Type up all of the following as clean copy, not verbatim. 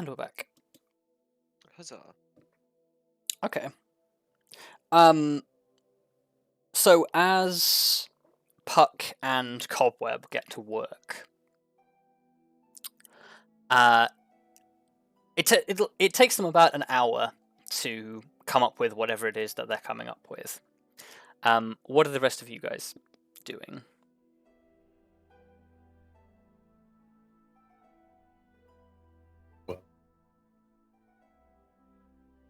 And we're back. Huzzah. Okay. So as Puck and Cobweb get to work, it takes them about an hour to come up with whatever it is that they're coming up with. What are the rest of you guys doing?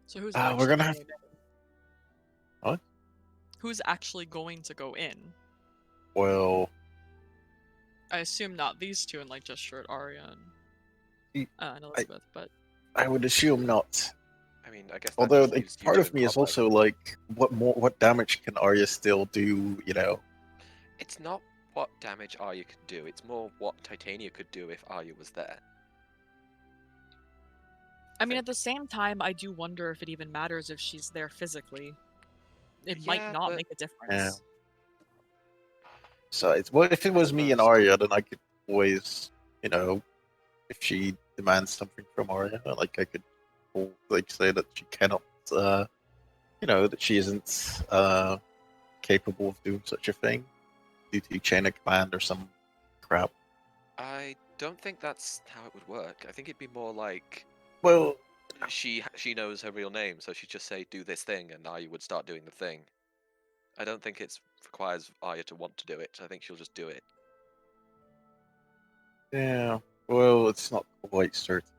So who's we're actually gonna have. going in? What? Who's actually going to go in? Well, I assume not these two, and like just short Arya and Elizabeth, but I would assume not. I mean, I guess. That Although just leaves you part two of and me is Cobweb. also like, what damage can Arya still do? You know. It's not what damage Arya could do. It's more what Titania could do if Arya was there. I mean, at the same time, I do wonder if it even matters if she's there physically. It might Yeah, not but- make a difference. Yeah. So if it was me and Suppose. Arya, then I could always, if she demands something from Arya, like I could, like say that she cannot, that she isn't capable of doing such a thing due to chain of command or some crap. I don't think that's how it would work. I think it'd be more like Well, she knows her real name, so she'd just say, "Do this thing," and Arya would start doing the thing. I don't think it requires Arya to want to do it. I think she'll just do it. yeah. Well, it's not quite certain.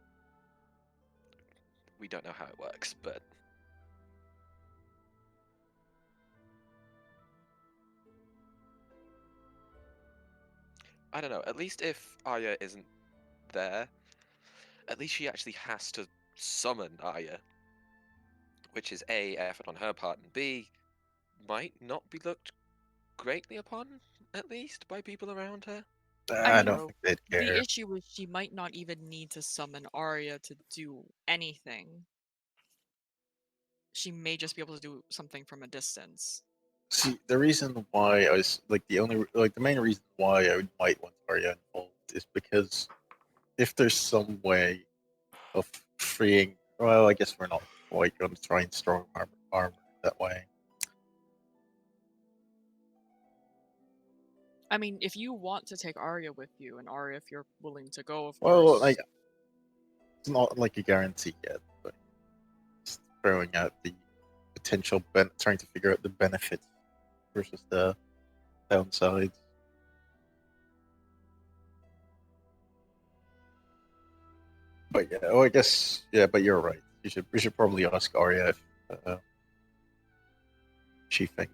We don't know how it works, but I don't know. At least if Arya isn't there, at least she actually has to summon Arya, which is A, effort on her part, and B, might not be looked greatly upon, at least, by people around her. I mean, don't think they'd care. The issue is she might not even need to summon Arya to do anything. She may just be able to do something from a distance. See, the reason why I was the main reason why I might want Arya involved is because if there's some way of freeing, well, I guess we're not quite going to try and strong armor that way. I mean, if you want to take Arya with you, and Arya, if you're willing to go, of Well, course. like, it's not like a guarantee yet, but just throwing out the potential, trying to figure out the benefits versus the downsides. But yeah, I guess but you're right. We should probably ask Arya if she thinks.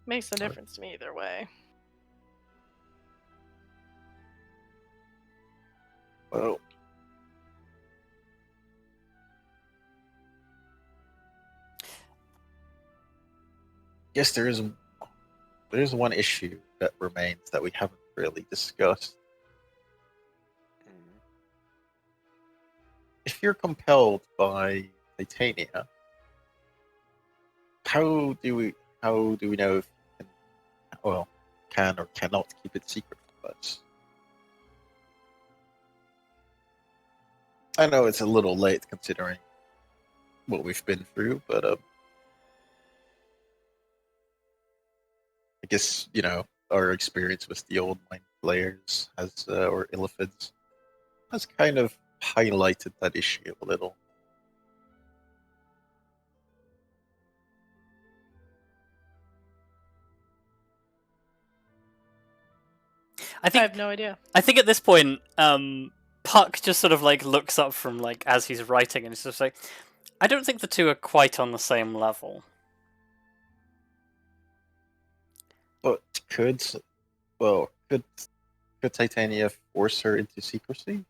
Makes no difference to me either way. Well, yes, there is one issue that remains that we haven't really discussed. If you're compelled by Titania, how do we know if you can or cannot keep it secret from us? I know it's a little late considering what we've been through, but I guess our experience with the old mind players or Illithids has kind of highlighted that issue a little. I have no idea. I think at this point, Puck just sort of like looks up from like as he's writing, and it's just like, I don't think the two are quite on the same level. But could Titania force her into secrecy?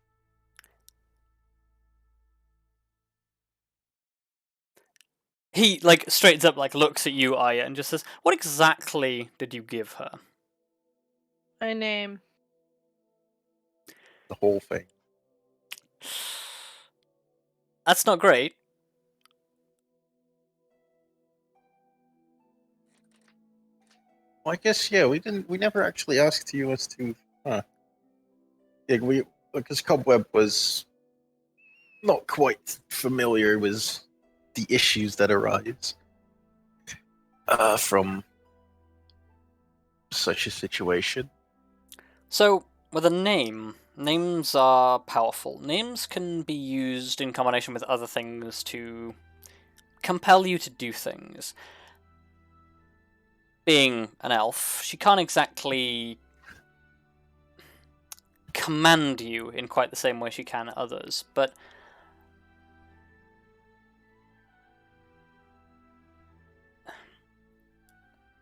He like straightens up, like looks at you, Arya, and just says, "What exactly did you give her?" My name. The whole thing. That's not great. Well, I guess we never actually asked you as to, Like because Cobweb was not quite familiar with the issues that arise from such a situation. So, with a name, names are powerful. Names can be used in combination with other things to compel you to do things. Being an elf, she can't exactly command you in quite the same way she can others, but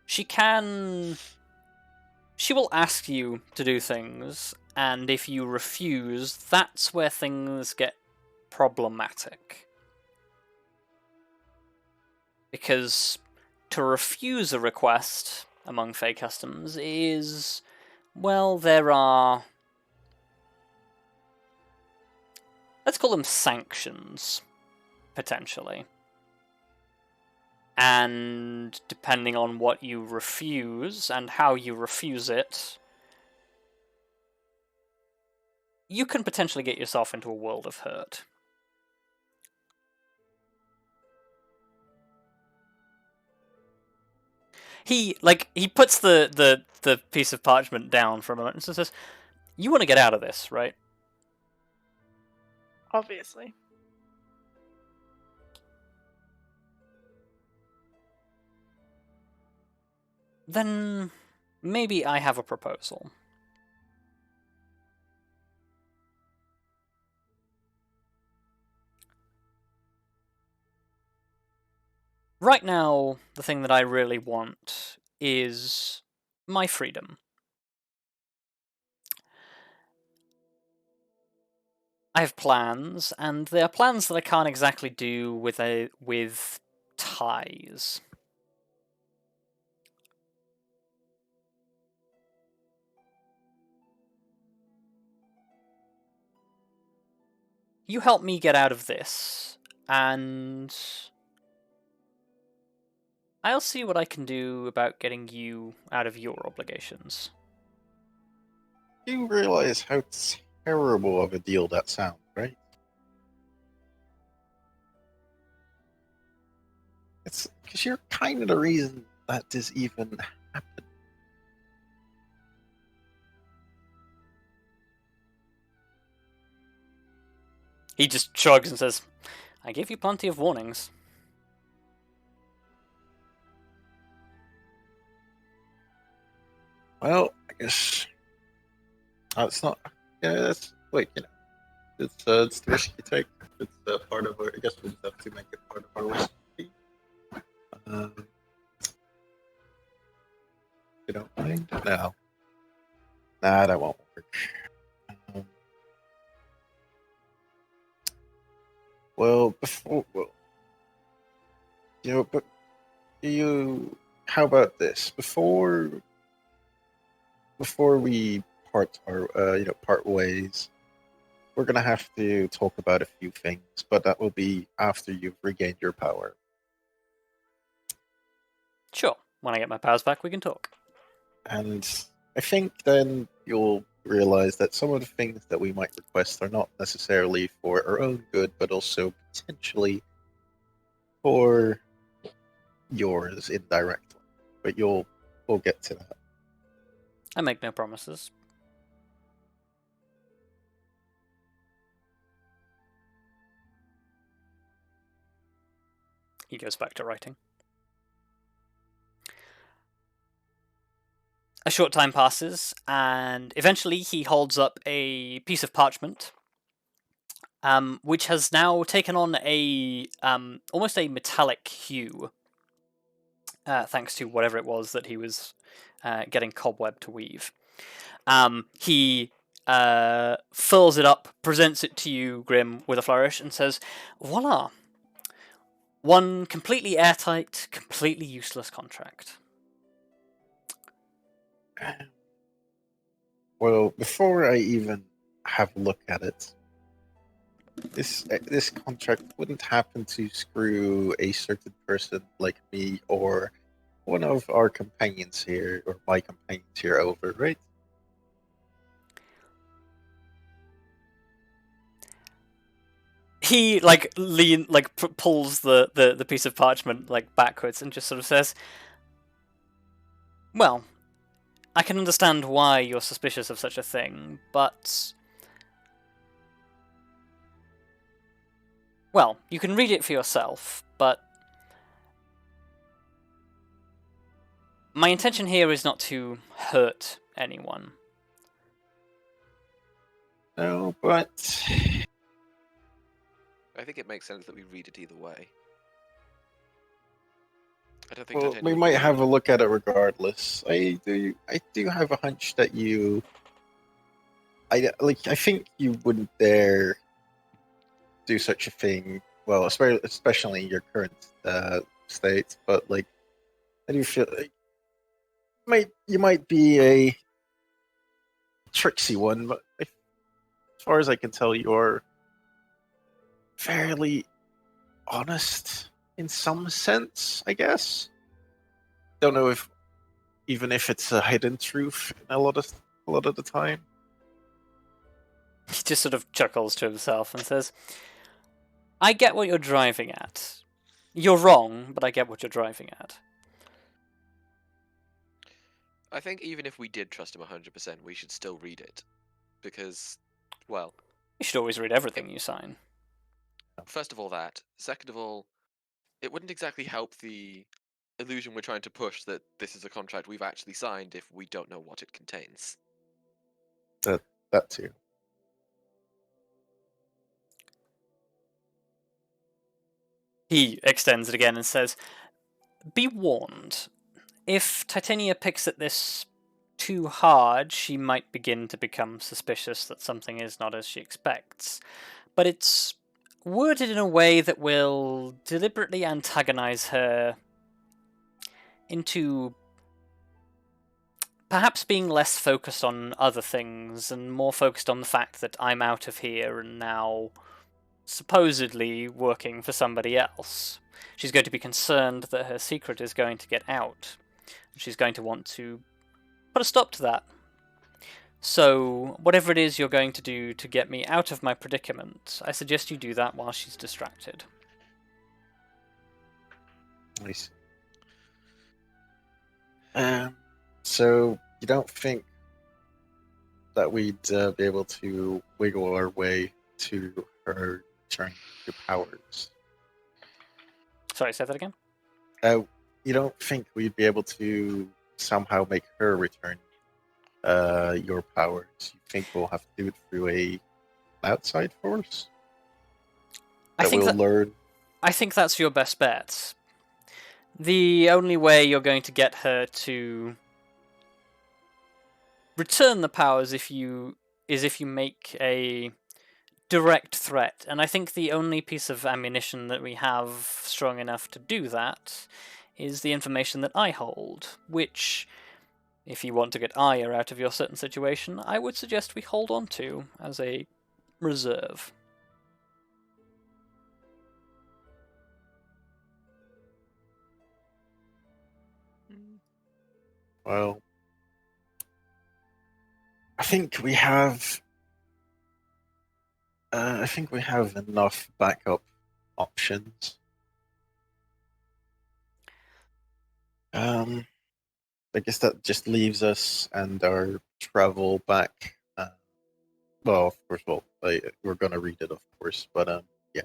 she will ask you to do things, and if you refuse, that's where things get problematic. Because to refuse a request among Fey customs is, well, there are, let's call them sanctions, potentially. And depending on what you refuse and how you refuse it, you can potentially get yourself into a world of hurt. He puts the piece of parchment down for a moment and says, "You want to get out of this, right?" Obviously. Then maybe I have a proposal. Right now, the thing that I really want is my freedom. I have plans, and they are plans that I can't exactly do with ties. You help me get out of this, and I'll see what I can do about getting you out of your obligations. You realize how terrible of a deal that sounds, right? It's because you're kind of the reason that this even happened. He just shrugs and says, "I gave you plenty of warnings." Well, I guess it's not. Yeah, that's like it's the risk you take. It's part of our. I guess we just have to make it part of our recipe. You don't mind? No. Nah, that won't work. Well, but how about this? Before we part ways, we're gonna have to talk about a few things, but that will be after you've regained your power. Sure, when I get my powers back, we can talk. And I think then you'll realize that some of the things that we might request are not necessarily for our own good, but also potentially for yours indirectly. But we'll get to that. I make no promises. He goes back to writing. A short time passes, and eventually he holds up a piece of parchment, which has now taken on a almost a metallic hue, thanks to whatever it was that he was getting Cobweb to weave. He fills it up, presents it to you, Grim, with a flourish, and says, "Voila! One completely airtight, completely useless contract." Well, before I even have a look at it, this contract wouldn't happen to screw a certain person like me or one of our companions here, or my companions here over, right? he pulls the piece of parchment backwards and just sort of says, "Well, I can understand why you're suspicious of such a thing, but well, you can read it for yourself, but my intention here is not to hurt anyone." No, but I think it makes sense that we read it either way. I don't think well, Titania we would might worry. have a look at it regardless. I do have a hunch that I think you wouldn't dare do such a thing. Well, especially in your current state. But like, I do feel like you might be a tricksy one. But as far as I can tell, you're fairly honest in some sense, I guess. Don't know if even if it's a hidden truth a lot of the time. He just sort of chuckles to himself and says, "I get what you're driving at. You're wrong, but I get what you're driving at." I think even if we did trust him 100%, we should still read it. Because, well, You should always read everything you sign. first of all that. Second of all, it wouldn't exactly help the illusion we're trying to push that this is a contract we've actually signed if we don't know what it contains. That too. He extends it again and says, "Be warned. If Titania picks at this too hard, she might begin to become suspicious that something is not as she expects. But it's worded in a way that will deliberately antagonize her into perhaps being less focused on other things and more focused on the fact that I'm out of here and now supposedly working for somebody else. She's going to be concerned that her secret is going to get out. She's going to want to put a stop to that. So, whatever it is you're going to do to get me out of my predicament, I suggest you do that while she's distracted." Nice. So you don't think that we'd be able to wiggle our way to her turning to powers? Sorry, say that again? You don't think we'd be able to somehow make her return your powers? You think we'll have to do it through an outside force? I think that's your best bet. The only way you're going to get her to return the powers is if you make a direct threat, and I think the only piece of ammunition that we have strong enough to do that is the information that I hold, which, if you want to get Arya out of your certain situation, I would suggest we hold on to as a reserve. Well, I think we have enough backup options. I guess that just leaves us and our travel back. Well, of course, we're gonna read it, of course, but yeah.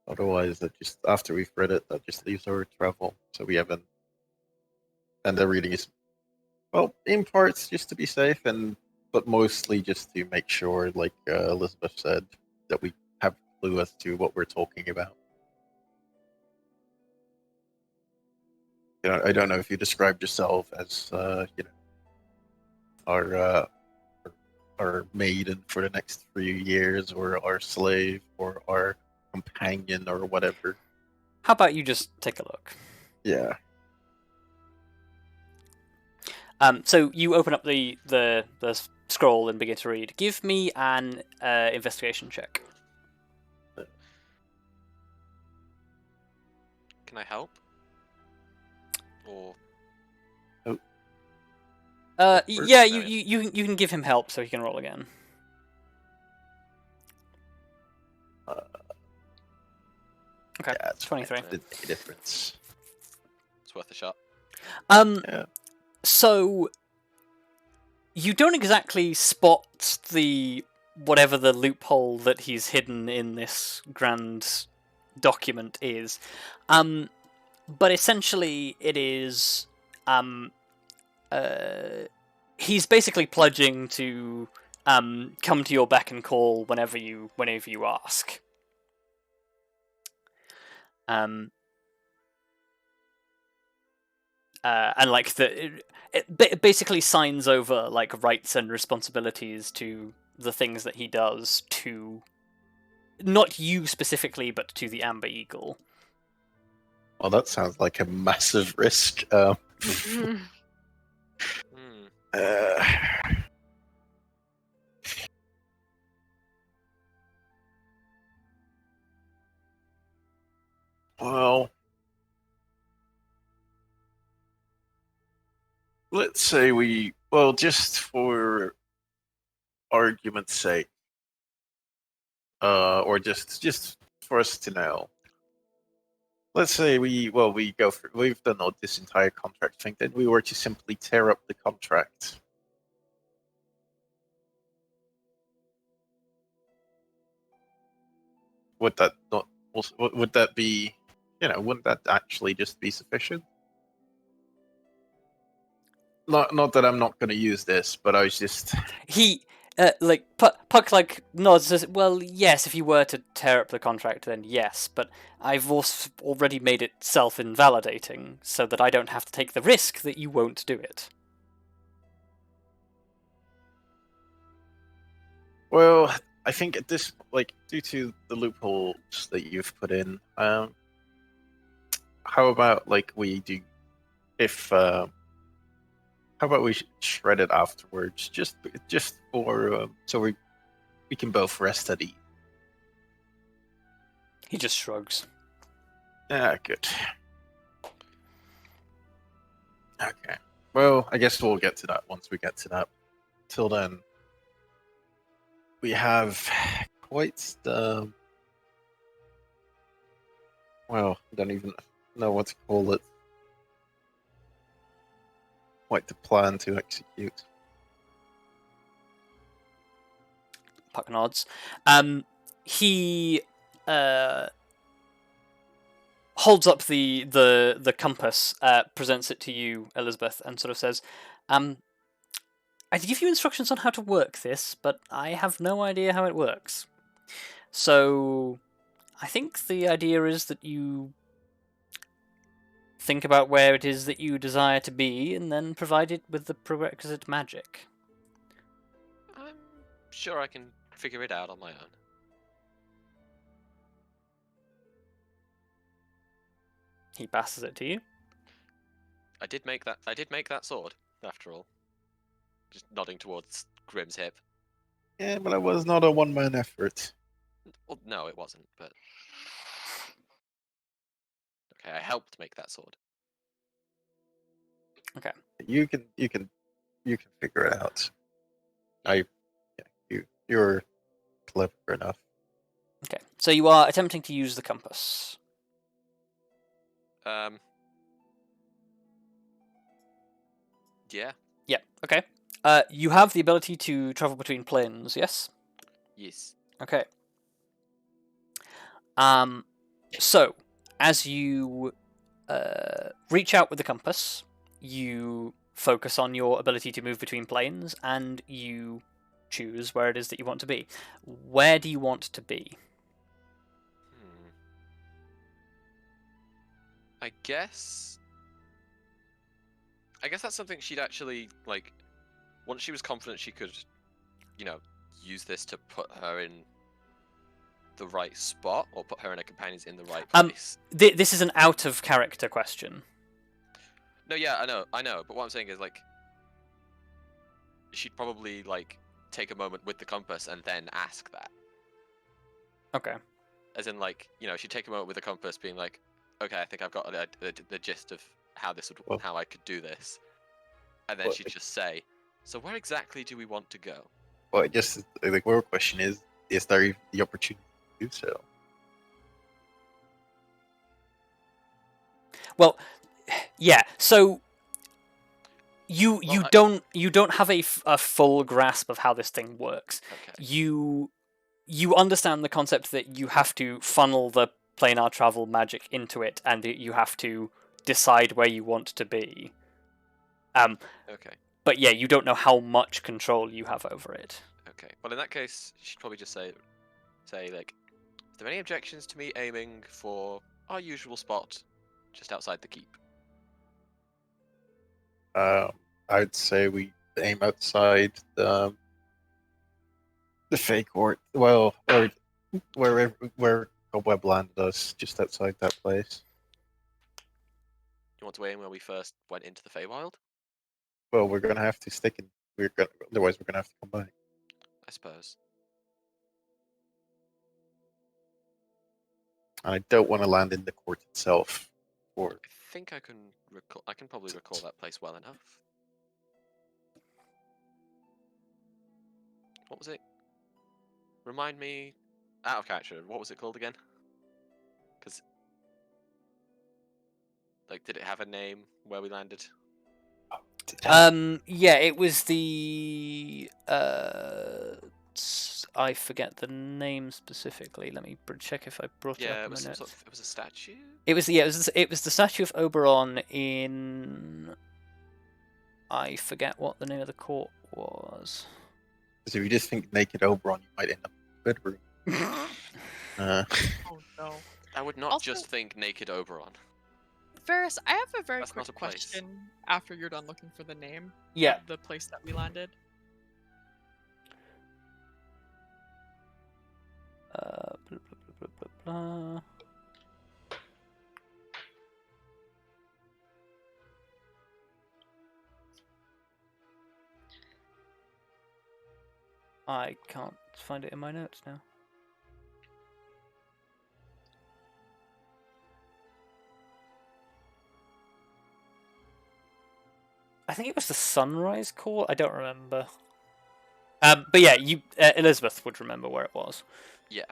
Otherwise, that just after we've read it, that just leaves our travel. So we haven't, and the reading is, well, in parts just to be safe, but mostly just to make sure, like Elizabeth said, that we have a clue as to what we're talking about. I don't know if you described yourself as, our maiden for the next 3 years, or our slave, or our companion, or whatever. How about you just take a look? Yeah. So you open up the scroll and begin to read. Give me an investigation check. Can I help? Or yeah, you can give him help so he can roll again. Okay, Yeah, it's 23. It didn't make a difference. It's worth a shot. Yeah. So you don't exactly spot whatever the loophole that he's hidden in this grand document is, but essentially it is he's basically pledging to come to your beck and call whenever you ask. And like it basically signs over like rights and responsibilities to the things that he does to not you specifically, but to the Amber Eagle. Well, that sounds like a massive risk. Hmm. Well, let's say just for argument's sake, or just for us to know. Let's say we've done all this entire contract thing, then we were to simply tear up the contract. Would that not? Would that be? Wouldn't that actually just be sufficient? Not that I'm not going to use this, but I was just Puck like nods. Says, well, yes, if you were to tear up the contract, then yes, but I've also already made it self-invalidating, so that I don't have to take the risk that you won't do it. Well, I think at this, due to the loopholes that you've put in, how about we do, how about we shred it afterwards, just for so we can both rest at ease. He just shrugs. Ah, good. Okay. Well, I guess we'll get to that once we get to that. Till then, we have quite the... Well, I don't even know what to call it. Quite the plan to execute. Puck nods. He holds up the compass, presents it to you, Elizabeth, and sort of says, I'd give you instructions on how to work this, but I have no idea how it works. So I think the idea is that you think about where it is that you desire to be, and then provide it with the prerequisite magic. I'm sure I can figure it out on my own. He passes it to you. I did make that sword, after all. Just nodding towards Grim's hip. Yeah, but it was not a one-man effort. Well, no, it wasn't, but... Okay, I helped make that sword. Okay. You can figure it out. You're clever enough. Okay. So you are attempting to use the compass. Yeah. Yeah. Okay. You have the ability to travel between planes. Yes. Yes. Okay. So as you reach out with the compass, you focus on your ability to move between planes, and you choose where it is that you want to be. Where do you want to be? I guess that's something she'd actually, once she was confident she could, use this to put her in the right spot, or put her and her companions in the right place. This is an out-of-character question. No, yeah, I know, but what I'm saying is, she'd probably, take a moment with the compass and then ask that. Okay. As in, she'd take a moment with the compass being like, okay, I think I've got the gist of how how I could do this. And then she'd just say, so where exactly do we want to go? Well, just the real question is there even the opportunity to do so? Well, yeah. So you don't have a full grasp of how this thing works. Okay. You understand the concept that you have to funnel the planar travel magic into it, and you have to decide where you want to be. Okay. But yeah, you don't know how much control you have over it. Okay. Well, in that case, you should probably just say like, is there any objections to me aiming for our usual spot, just outside the keep? I'd say we aim outside the fake court. Well, or where Cobweb landed us, just outside that place. You want to aim where we first went into the Feywild? Well, we're gonna have to stick in. Otherwise, we're gonna have to come back. I suppose. And I don't want to land in the court itself. Or I think I can recall. I can probably recall that place well enough. What was it? Remind me, out of character. What was it called again? Because, like, did it have a name where we landed? Yeah, it was the I forget the name specifically. Let me check if I brought it up. Yeah, in it was my some notes. sort of, it was a statue. It was the statue of Oberon in. I forget what the name of the court was. because if you just think naked Oberon, you might end up in the bedroom. Oh no. I would not Also- just think naked Oberon. Ferrous, I have a very That's not quick a place. question after you're done looking for the name Yeah. of the place that we landed. Blah, blah, blah, blah, blah. I can't find it in my notes now. I think it was the Sunrise Court. I don't remember. But yeah, Elizabeth would remember where it was. Yeah.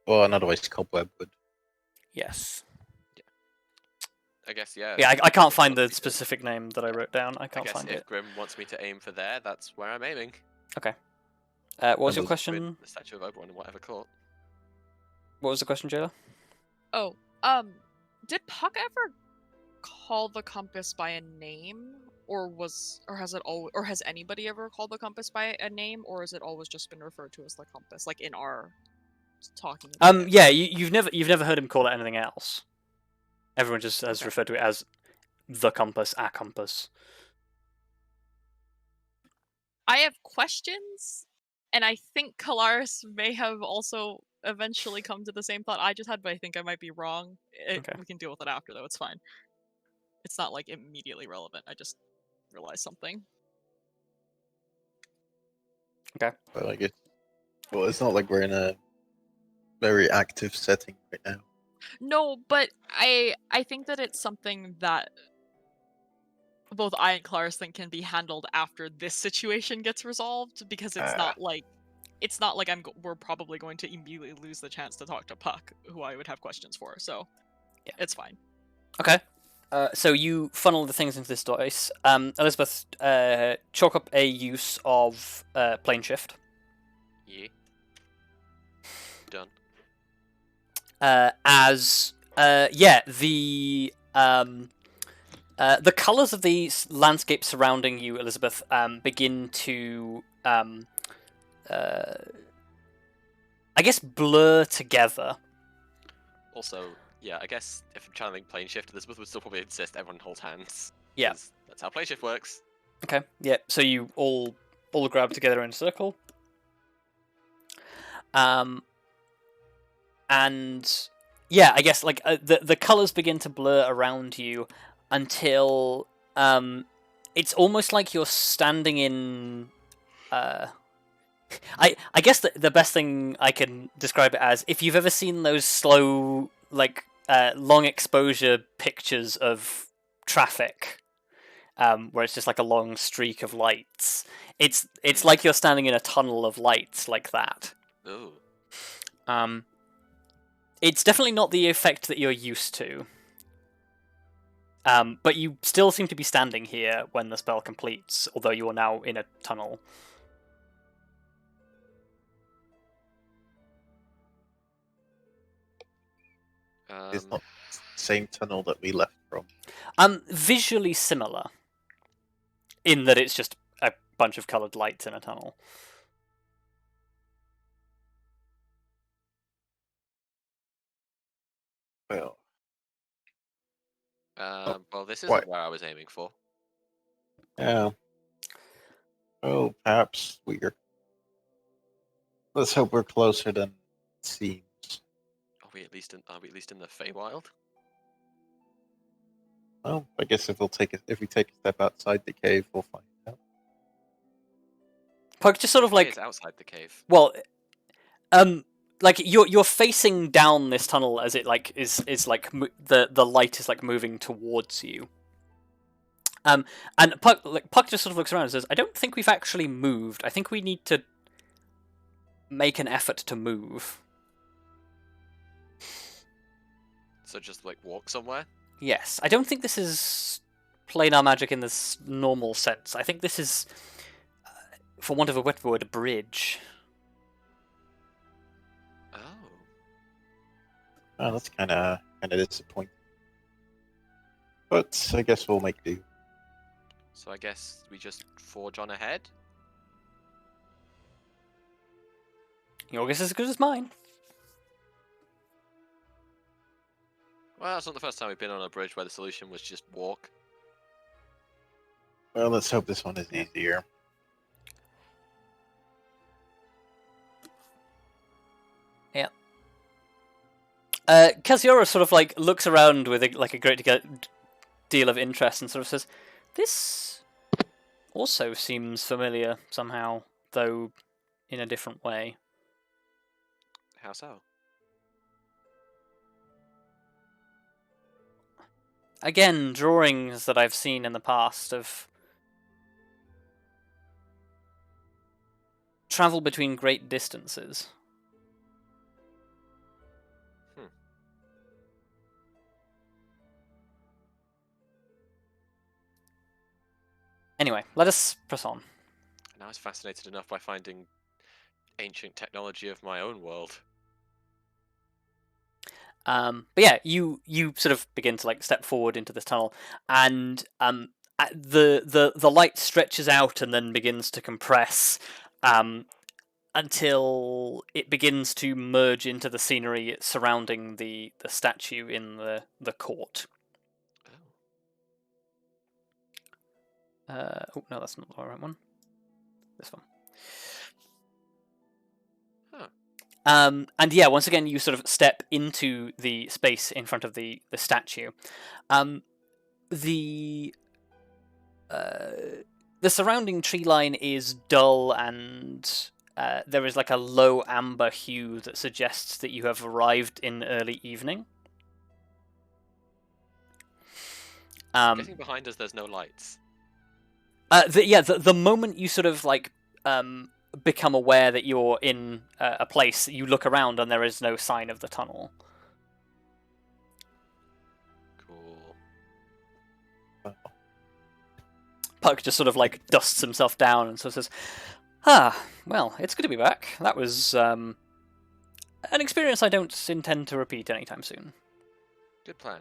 Well, and otherwise Cobweb would. Yes. I guess, yeah. Yeah, I can't find the Wants me to- specific name that I wrote down. I I can't guess find if it. Grim wants me to aim for there, that's where I'm aiming. What was your Elizabeth question? With the statue of Oberon in whatever court. What was the question, Jayla? Oh, did Puck ever call the compass by a name, or has anybody ever called the compass by a name, or has it always just been referred to as the compass, like in our talking? about it? Yeah, you've never heard him call it anything else. Everyone just has Okay. referred to it as the compass, a compass. I have questions, and I think Kelariis may have also eventually come to the same thought I just had, but I think I might be wrong. Okay. We can deal with it after, though. It's fine. It's not like immediately relevant. I just realized something. Well, I guess. Well, it's not like we're in a very active setting right now. No, but I think that it's something that both I and Kelariis think can be handled after this situation gets resolved, because it's not like we're probably going to immediately lose the chance to talk to Puck, who I would have questions for. So Yeah. it's fine. Okay. So you funnel the things into this device. Elizabeth, chalk up a use of plane shift. Yeah. Done. The colours of the landscape surrounding you, Elizabeth, begin to I guess blur together. Also, yeah, I guess if I'm channeling plane shift, Elizabeth would still probably insist everyone holds hands. Yeah. 'cause that's how plane shift works. Okay. Yeah. So you all grab together in a circle. And yeah, I guess like the colors begin to blur around you until it's almost like you're standing in. I guess the best thing I can describe it as, if you've ever seen those slow, like long exposure pictures of traffic, where it's just like a long streak of lights. It's like you're standing in a tunnel of lights like that. Ooh. It's definitely not the effect that you're used to. But you still seem to be standing here when the spell completes, although you are now in a tunnel. It's not the same tunnel that we left from. Visually similar, in that it's just a bunch of coloured lights in a tunnel. Well, well, this isn't what? where I was aiming for. Yeah. Well, perhaps we're. Let's hope we're closer than it seems. Are we at least in the Feywild? Well, I guess if we take a step outside the cave, we'll find out. Puck just sort of like It's outside the cave. well, like you're facing down this tunnel as it like is like the light is like moving towards you. And Puck just sort of looks around and says, "I don't think we've actually moved. I think we need to make an effort to move." So just like walk somewhere? Yes, I don't think this is planar magic in this normal sense. I think this is, for want of a better word, a bridge. Oh. Oh, that's kind of disappointing. But I guess we'll make do. So I guess we just forge on ahead? Your guess is as good as mine. Well, it's not the first time we've been on a bridge where the solution was just walk. Well, let's hope this one is easier. Yeah. Kaziora sort of like looks around with a great deal of interest and sort of says, "This also seems familiar somehow, though in a different way." How so? Again, drawings that I've seen in the past of travel between great distances. Anyway, let us press on. And I was fascinated enough by finding ancient technology of my own world. But yeah, you sort of begin to like step forward into this tunnel, and the light stretches out and then begins to compress, until it begins to merge into the scenery surrounding the statue in the court. Oh no, that's not the right one. This one. And yeah, once again, you sort of step into the space in front of the statue. The surrounding tree line is dull, and there is like a low amber hue that suggests that you have arrived in early evening. Getting behind us, there's no lights. The moment you sort of like become aware that you're in a place, you look around and there is no sign of the tunnel. Cool. Puck just sort of like dusts himself down and sort of says, well, it's good to be back. That was an experience I don't intend to repeat anytime soon. Good plan.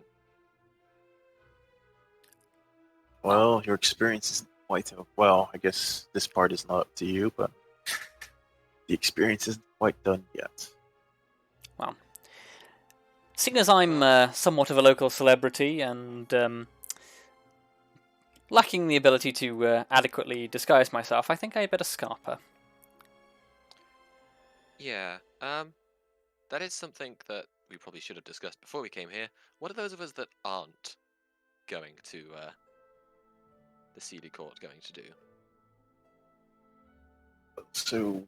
Well, your experience isn't quite well. I guess this part is not up to you, but the experience isn't quite done yet. Well, seeing as I'm somewhat of a local celebrity and lacking the ability to adequately disguise myself, I think I better scarper. Yeah, that is something that we probably should have discussed before we came here. What are those of us that aren't going to the Seedy Court going to do? So,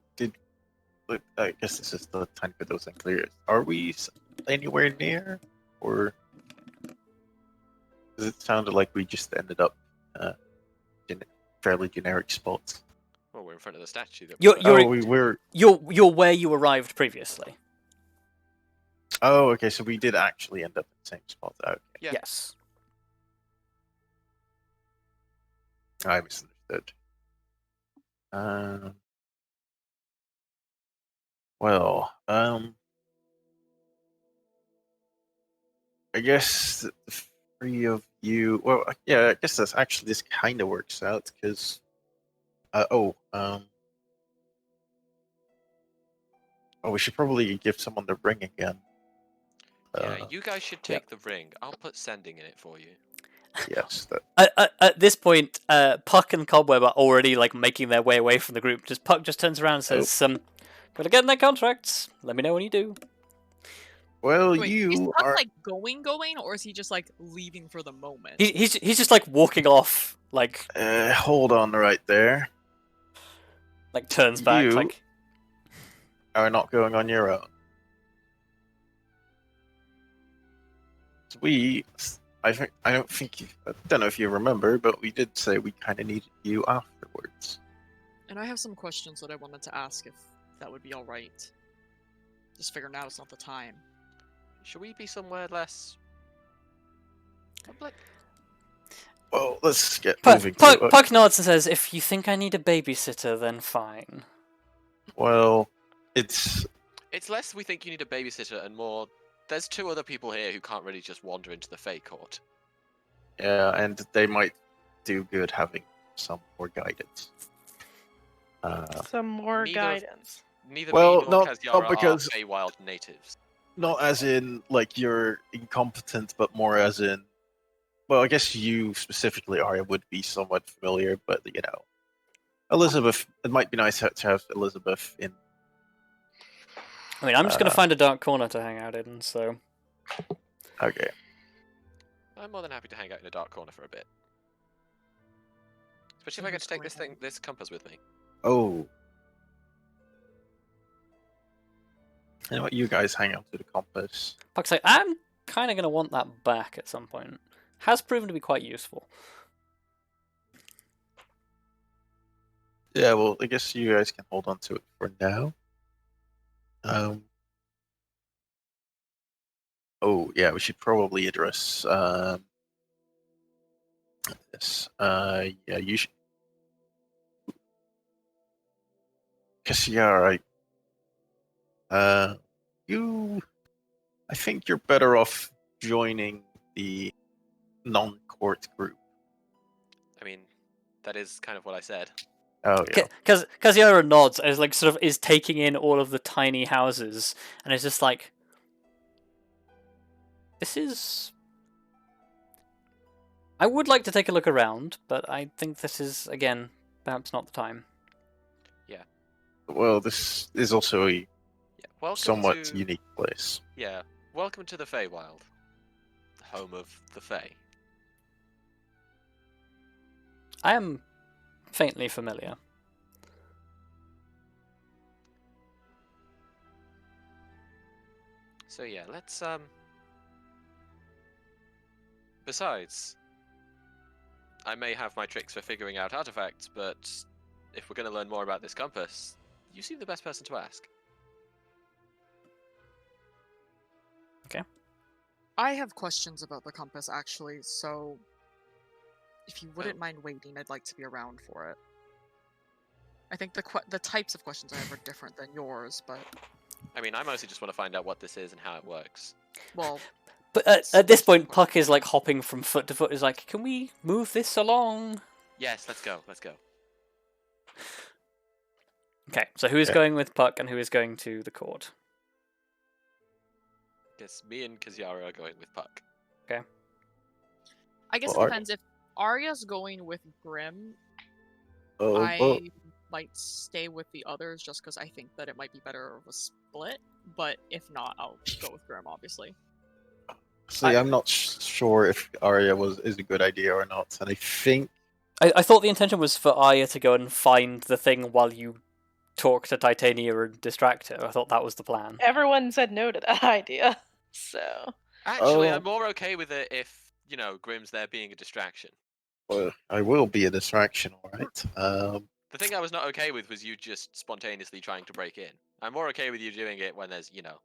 I guess this is the time for those unclear. Are we anywhere near, or does it sound like we just ended up in fairly generic spots? Well, we're in front of the statue. That you're where you arrived previously. Oh, okay. So we did actually end up in the same spot. Okay. Yeah. Yes. I misunderstood. Well, I guess the three of you. Well, yeah, I guess that's actually this kind of works out because. Oh, we should probably give someone the ring again. Yeah, you guys should take the ring. I'll put sending in it for you. Yes. At this point, Puck and Cobweb are already like making their way away from the group. Puck just turns around and says, "Gotta get in their contracts. Let me know when you do." Well, Wait, is you Puck are. like going, or is he just like leaving for the moment? He's just like walking off, like Hold on right there. like turns back, You like are not going on your own. I don't know if you remember, but we did say we kind of needed you afterwards. And I have some questions that I wanted to ask if that would be all right. Just figure now is not the time. Should we be somewhere less public? Well, let's get moving. Puck nods and says, "If you think I need a babysitter, then fine." Well, it's less we think you need a babysitter and more there's two other people here who can't really just wander into the Fey Court. Yeah, and they might do good having some more guidance. Some more guidance. Neither well, me nor not Kaziara because are Feywild natives. Not as in like you're incompetent, but more as in. Well, I guess you specifically, Arya, would be somewhat familiar, but you know, Elizabeth. It might be nice to have Elizabeth in. I mean, I'm just gonna find a dark corner to hang out in. So. Okay. I'm more than happy to hang out in a dark corner for a bit. Especially if I get to take this compass with me. Oh. You know what? You guys hang out to the compass. Puck's like, I'm kind of gonna want that back at some point. Has proven to be quite useful. Yeah, well, I guess you guys can hold on to it for now. Oh, yeah, we should probably address this. Yeah, you should. Kelariis, I think you're better off joining the non-court group. I mean, that is kind of what I said. Oh yeah. Because Kaziara nods and is sort of taking in all of the tiny houses and is just like, this is. I would like to take a look around, but I think this is again perhaps not the time. Yeah. Well, this is also a somewhat unique place. Yeah. Welcome to the Feywild, the home of the Fey. I am faintly familiar. So yeah, let's Besides, I may have my tricks for figuring out artifacts, but if we're going to learn more about this compass, you seem the best person to ask. Okay. I have questions about the compass, actually, so if you wouldn't mind waiting, I'd like to be around for it. I think the types of questions I have are different than yours, but... I mean, I mostly just want to find out what this is and how it works. Well... But at this point, Puck is like hopping from foot to foot. Is like, can we move this along? Yes, let's go. Let's go. Okay, so who is going with Puck and who is going to the court? Guess me and Kaziara are going with Puck. Okay. I guess it depends. If Arya's going with Grim, I might stay with the others just because I think that it might be better of a split. But if not, I'll go with Grim, obviously. See, I'm not sure if Arya is a good idea or not, and I think... I thought the intention was for Arya to go and find the thing while you talk to Titania and distract her. I thought that was the plan. Everyone said no to that idea, so... Actually, I'm more okay with it if, you know, Grim's there being a distraction. Well, I will be a distraction, alright. The thing I was not okay with was you just spontaneously trying to break in. I'm more okay with you doing it when there's, you know,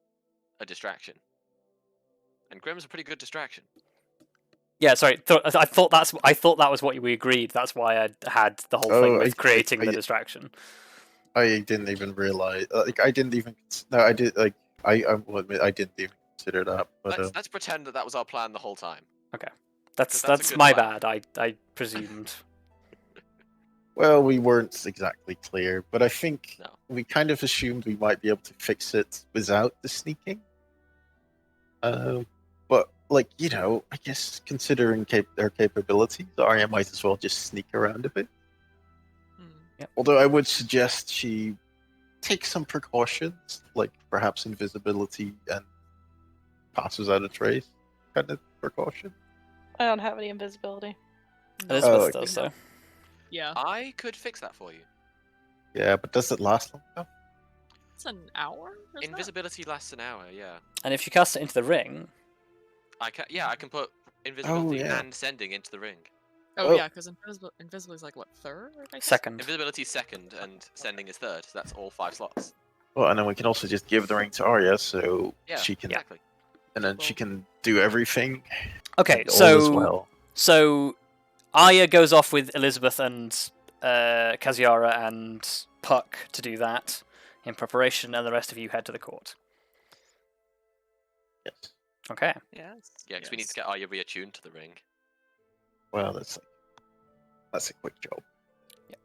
a distraction. And Grim's a pretty good distraction. Yeah, sorry. I thought that was what we agreed. That's why I had the whole thing with creating the distraction. I didn't even realize. Like, I didn't even. No, I did. Like, I will admit, I didn't even consider that. But Let's pretend that was our plan the whole time. Okay, 'Cause that's a good my plan. bad. I presumed. well, we weren't exactly clear. But I think No. we kind of assumed we might be able to fix it without the sneaking. But like, you know, I guess considering their capabilities, Arya might as well just sneak around a bit. Yep. Although I would suggest she take some precautions, like perhaps invisibility and passes out a trace kind of precaution. I don't have any invisibility. Elizabeth okay. does though. Yeah. I could fix that for you. Yeah, but does it last long enough? It's an hour? Isn't Invisibility lasts an hour, yeah. And if you cast it into the ring, I can put invisibility yeah. and sending into the ring. it? Oh, Oh. yeah, because invisibility is like, what, third? I guess? second. Invisibility is second and sending is third, so that's all 5 slots. Well, and then we can also just give the ring to Arya, so Yeah, she can, exactly. and then she can do everything. Okay, and all is so well. so Arya goes off with Elizabeth and Kaziara and Puck to do that in preparation, and the rest of you head to the court. Yes. Okay. Yes. Yeah, because we need to get Arya reattuned to the ring. Well, that's a quick job.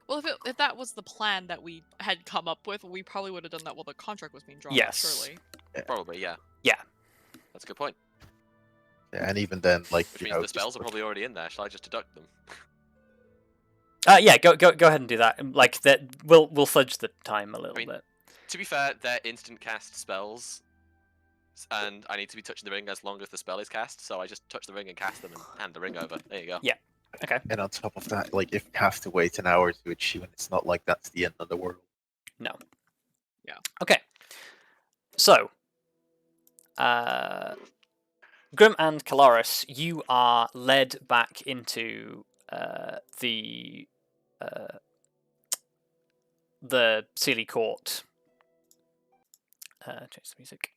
Well, if that was the plan that we had come up with, we probably would have done that while the contract was being drawn up, Yes. surely. Probably, yeah. Yeah. That's a good point. Yeah, and even then, like, Which you means know, the spells just are probably already in there. Shall I just deduct them? Yeah, go ahead and do that. Like that, we'll fudge the time a little bit. To be fair, they're instant cast spells, and I need to be touching the ring as long as the spell is cast, so I just touch the ring and cast them and hand the ring over. There you go. Yeah. Okay. And on top of that, like, if you have to wait an hour to achieve it, it's not like that's the end of the world. No. Yeah. Okay. So, Grim and Kelariis, you are led back into the Sealy Court. Change the music.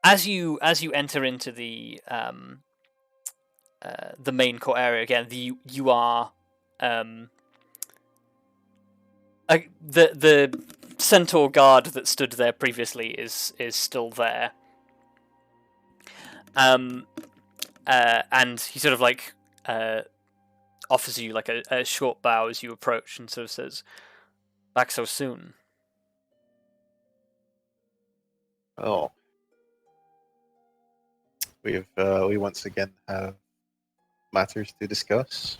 As you enter into the main court area again, you are the centaur guard that stood there previously is still there. And he sort of like offers you like a short bow as you approach and sort of says, "Back so soon." Oh. We once again have matters to discuss.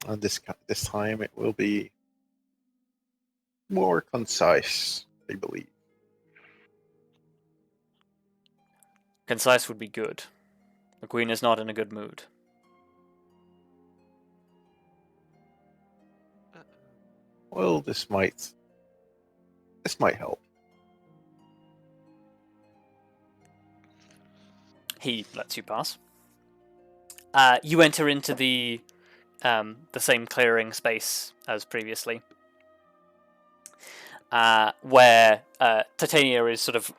And this time it will be more concise, I believe. Concise would be good. The Queen is not in a good mood. Well, this might help. He lets you pass. You enter into the same clearing space as previously, where Titania is sort of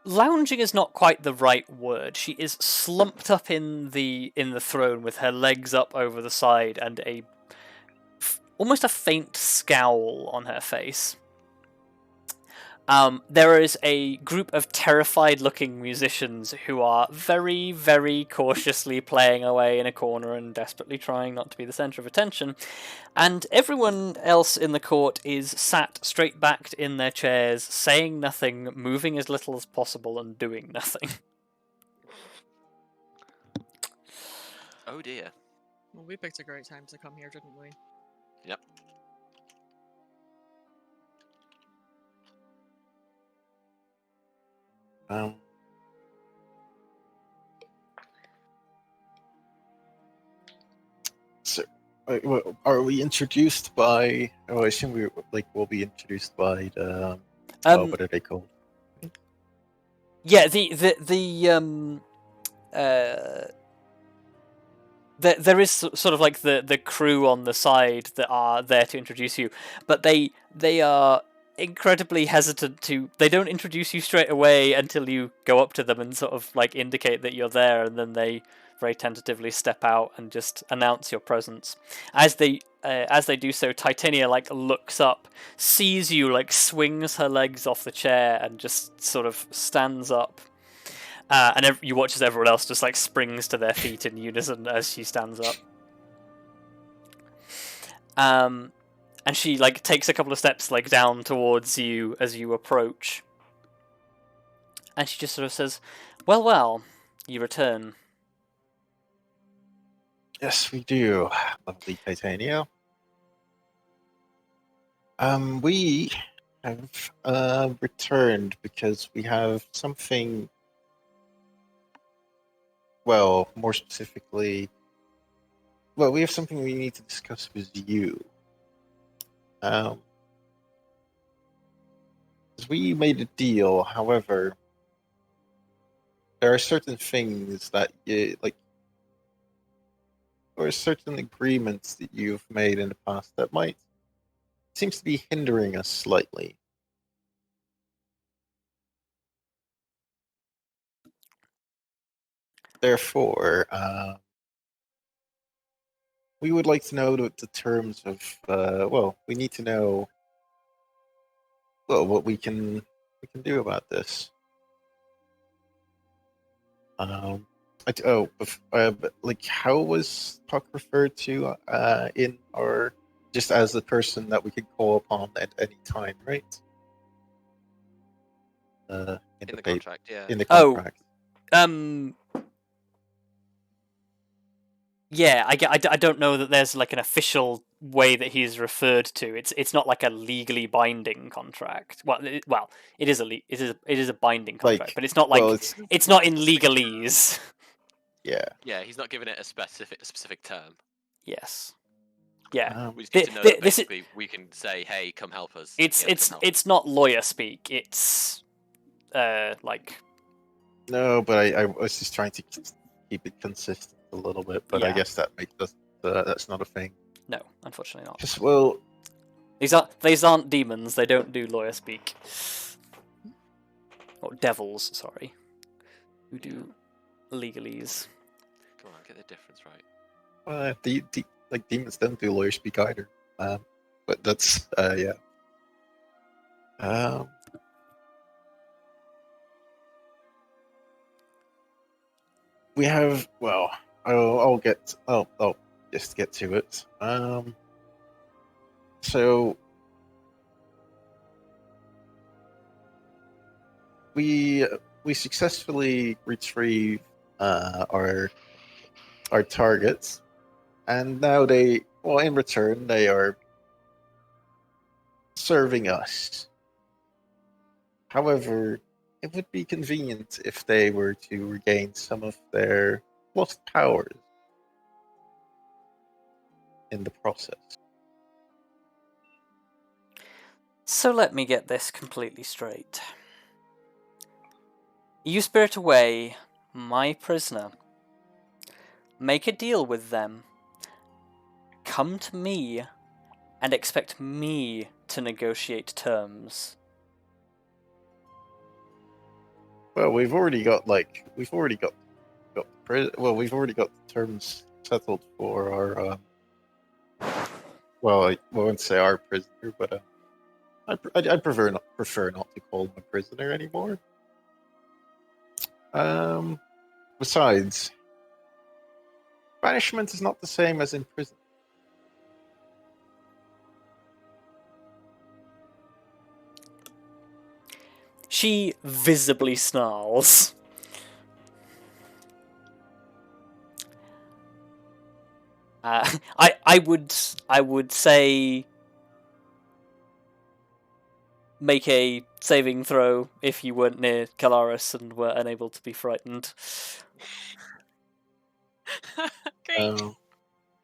lounging is not quite the right word. She is slumped up in the throne with her legs up over the side and almost a faint scowl on her face. There is a group of terrified-looking musicians who are very, very cautiously playing away in a corner and desperately trying not to be the centre of attention. And everyone else in the court is sat straight backed in their chairs, saying nothing, moving as little as possible, and doing nothing. Oh dear. Well, we picked a great time to come here, didn't we? Yep. So, are we introduced by? Oh, I assume we'll be introduced by the. What are they called? Yeah, there is sort of like the crew on the side that are there to introduce you, but they are incredibly hesitant to. They don't introduce you straight away until you go up to them and sort of like indicate that you're there, and then they very tentatively step out and just announce your presence. As they do so, Titania like looks up, sees you, like swings her legs off the chair, and just sort of stands up. And you watch as everyone else just like springs to their feet in unison as she stands up. And she like takes a couple of steps like down towards you as you approach. And she just sort of says, well, you return. Yes, we do. Lovely Titania. We have returned because we have something. Well, more specifically, we have something we need to discuss with you. We made a deal, however, there are certain things that or certain agreements that you've made in the past that seems to be hindering us slightly. Therefore, we would like to know the terms of. We need to know. Well, what we can do about this. How was Puck referred to in our, just as the person that we could call upon at any time, right? In the contract, yeah. In the contract. Yeah, I don't know that there's like an official way that he's referred to. It's not like a legally binding contract. Well, it is a binding contract, but it's not like it's not in legalese. Yeah. Yeah, he's not giving it a specific term. Yes. Yeah. We just need to know that basically we can say, "Hey, come help us." It's not lawyer speak. It's like. No, but I was just trying to keep it consistent a little bit, but I guess that's not a thing. No, unfortunately not. Just, these aren't demons. They don't do lawyer speak. Or devils, sorry. Who do legalese. Come on, get the difference right. Demons don't do lawyer speak either. But that's yeah. We have I'll just get to it. So we successfully retrieved our targets, and now in return they are serving us. However, it would be convenient if they were to regain some of their lost powers in the process. So let me get this completely straight. You spirit away my prisoner. Make a deal with them. Come to me and expect me to negotiate terms. Well, we've already got terms settled for our. I won't say our prisoner, but I prefer not to call him a prisoner anymore. Besides, banishment is not the same as in prison. She visibly snarls. I would say make a saving throw if you weren't near Kelariis and were unable to be frightened. Great.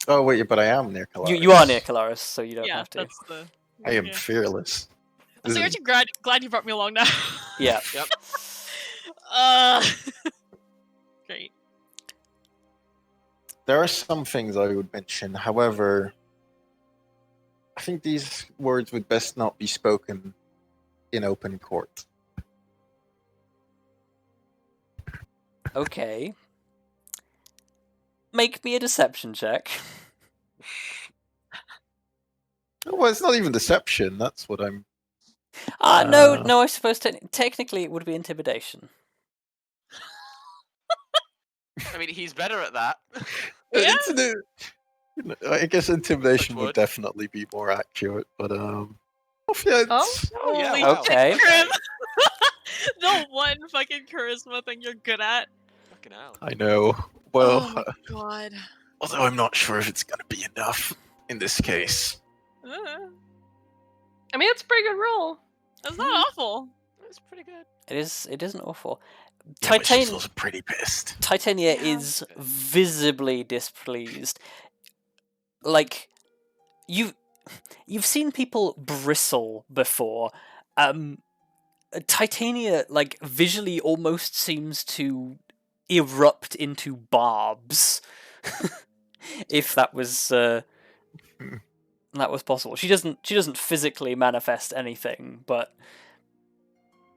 Oh wait, but I am near Kelariis. You are near Kelariis, so you don't have to. That's the. I am fearless. I'm so actually glad you brought me along now. Yeah. Yep. Great. there are some things I would mention. However, I think these words would best not be spoken in open court. Okay. Make me a deception check. Well, it's not even deception. That's what I'm. No, I suppose technically it would be intimidation. I mean, he's better at that. Yeah. I guess intimidation Touch would wood. definitely be more accurate, but yeah, it's- Oh, yeah, Holy wow. Okay. shit, Grim. The one fucking charisma thing you're good at. Fucking hell. I know. Well, Oh my god. although I'm not sure if it's going to be enough in this case. I mean, it's a pretty good roll. That's not awful. That's pretty good. It isn't awful. Yeah, but she's also pretty pissed. Titania Yeah. is visibly displeased. Like, you've seen people bristle before. Titania, like, visually almost seems to erupt into barbs. If that was possible. She doesn't physically manifest anything, but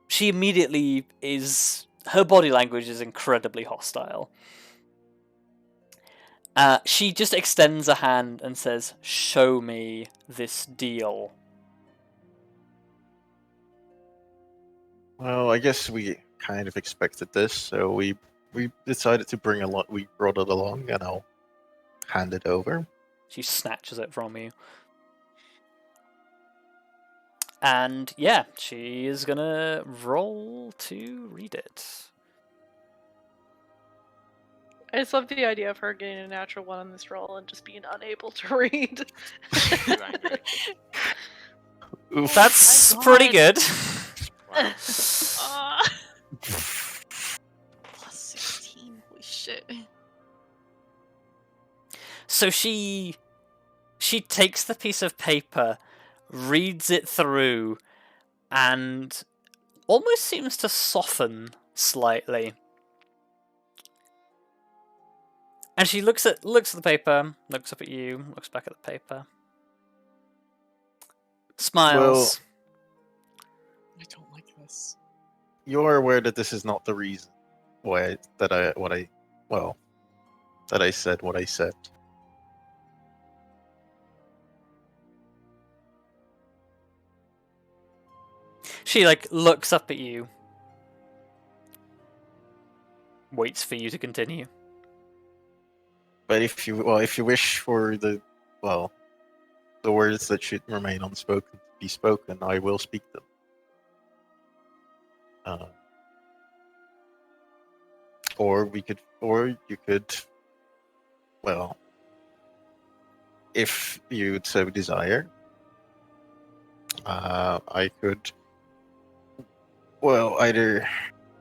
she immediately is. Her body language is incredibly hostile. She just extends a hand and says, "Show me this deal." Well, I guess we kind of expected this, so we decided to bring a lot. We brought it along, and I'll hand it over. She snatches it from you. And yeah, she is gonna roll to read it. I just love the idea of her getting a natural one on this roll and just being unable to read. Too angry. Oof. That's my pretty God. good. Wow. Plus 16. Holy shit. So she takes the piece of paper, reads it through, and almost seems to soften slightly. And she looks at the paper, looks up at you, looks back at the paper, smiles. I don't like this. You're aware that this is not the reason why that I said what I said. She like looks up at you, waits for you to continue. But if you wish for the words that should remain unspoken to be spoken, I will speak them. Or you could, well, if you so desire, I could, well, either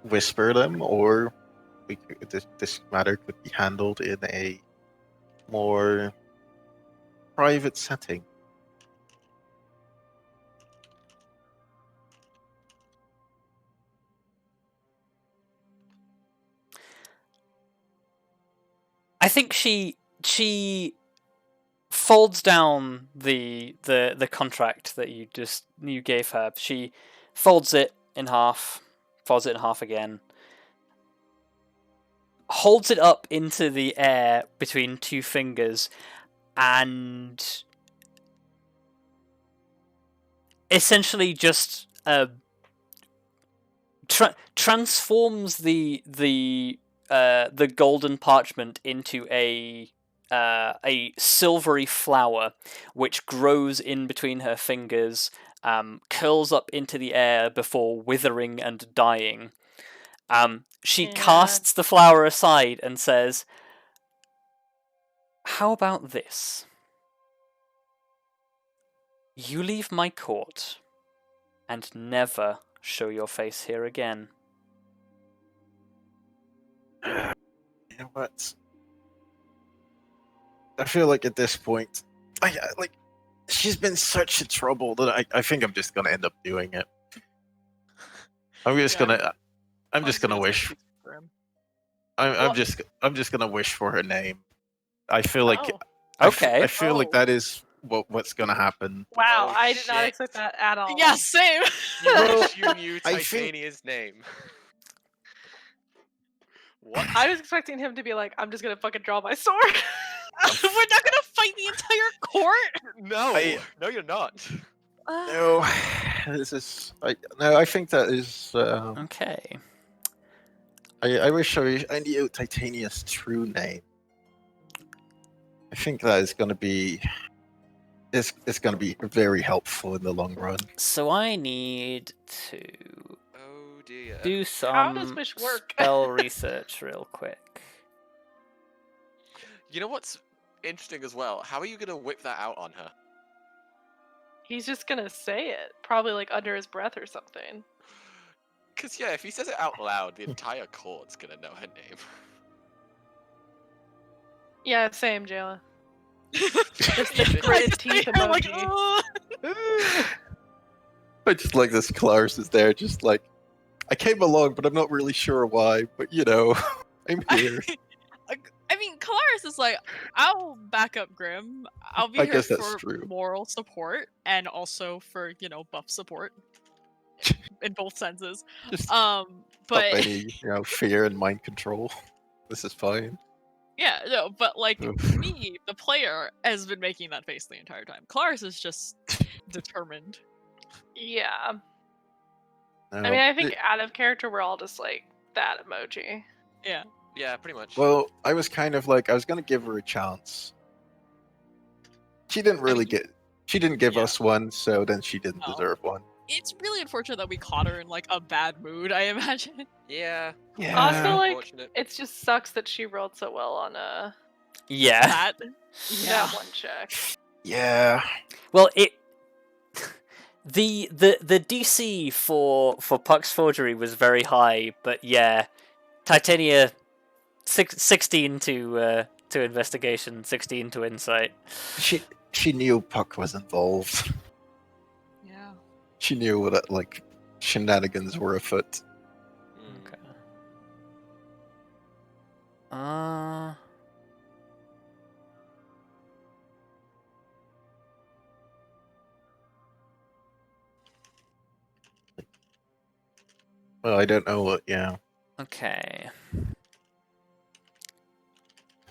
whisper them, or this matter could be handled in a more private setting. I think she folds down the contract that you gave her. She folds it in half again, holds it up into the air between two fingers, and essentially just transforms the golden parchment into a silvery flower, which grows in between her fingers, curls up into the air before withering and dying. She casts the flower aside and says, "How about this? You leave my court and never show your face here again." You know what? I feel like at this point, she's been such a trouble that I think I'm just gonna end up doing it. I'm just gonna wish. Grim. I'm just gonna wish for her name. I feel like Oh. Okay. I feel like that is what's gonna happen. Wow, Oh, I did not shit. expect that at all. Yeah, same. You Well, wish you knew I think- Titania's name. What? I was expecting him to be like, I'm just gonna fucking draw my sword. We're not gonna fight the entire court. No, no, you're not. No, this is. I think that is. Okay. I wish I knew Titania's true name. I think that is going to be. It's going to be very helpful in the long run. So I need to Oh dear. do How does some Wish work? spell research real quick. You know what's interesting as well? How are you gonna whip that out on her? He's just gonna say it, probably like under his breath or something. Because yeah, if he says it out loud, the entire court's gonna know her name. Yeah, same, Jayla. Just the gritted teeth You're like, emoji. I just like this. Kelariis is there, just like I came along, but I'm not really sure why. But I'm here. I mean, Kelariis is like, I'll back up Grim. I'll be I here guess that's for true. moral support and also for buff support in both senses. Just But not any fear and mind control. This is fine. yeah, no, but like Oof. me, the player, has been making that face the entire time. Kelariis is just determined. Yeah. No, I mean, I think out of character, we're all just like that emoji. Yeah. Yeah, pretty much. Well, I was kind of like I was gonna give her a chance. She didn't really She didn't give Yeah. us one, so then she didn't No. deserve one. It's really unfortunate that we caught her in like a bad mood, I imagine. yeah. Also, like, Unfortunate. it just sucks that she rolled so well on Yeah. That. that one check. Yeah. Well, the DC for Puck's forgery was very high, but yeah, Titania 16 to investigation, 16 to insight. She knew Puck was involved. Yeah. She knew that like shenanigans were afoot. Mm. Okay. Well, I don't know what. Yeah, Okay.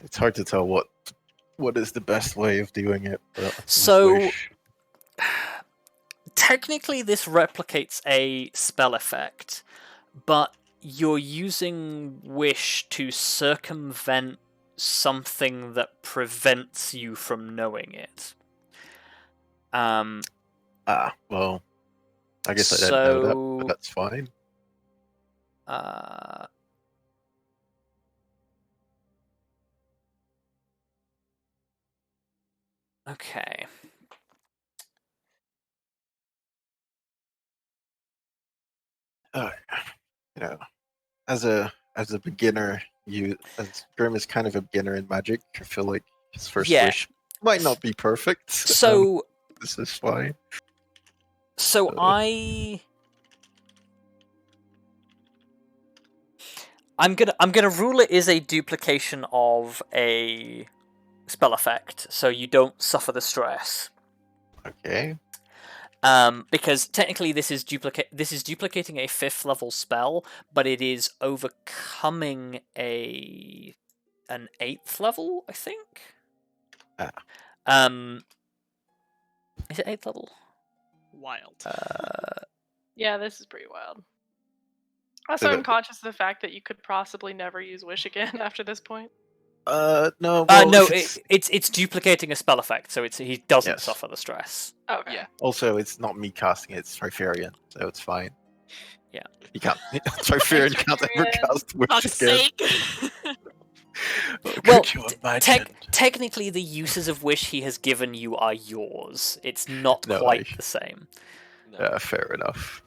it's hard to tell what is the best way of doing it. But I just So- wish- Technically, this replicates a spell effect, but you're using Wish to circumvent something that prevents you from knowing it. well, I guess I didn't know that, but that's fine. Okay. As a beginner, as Grim is kind of a beginner in magic. I feel like his first Yeah. wish might not be perfect. So, This is fine. so I'm gonna rule it is a duplication of a spell effect, so you don't suffer the stress. Okay. Because technically this is duplicating a 5th level spell, but it is overcoming an 8th level, I think. Is it 8th level? Wild. Yeah, this is pretty wild. Also, I'm conscious of the fact that you could possibly never use Wish again after this point. No. No, Well, it's duplicating a spell effect, so he doesn't Yes. suffer the stress. Okay. Yeah. Also, it's not me casting it, it's Trifarian, so it's fine. Yeah. You can't. Trifarian can't ever Trifarian. cast Wish Fuck's again. sake. Well, Could you imagine? Technically, the uses of Wish he has given you are yours. It's not No, quite the same. No. Yeah, fair enough.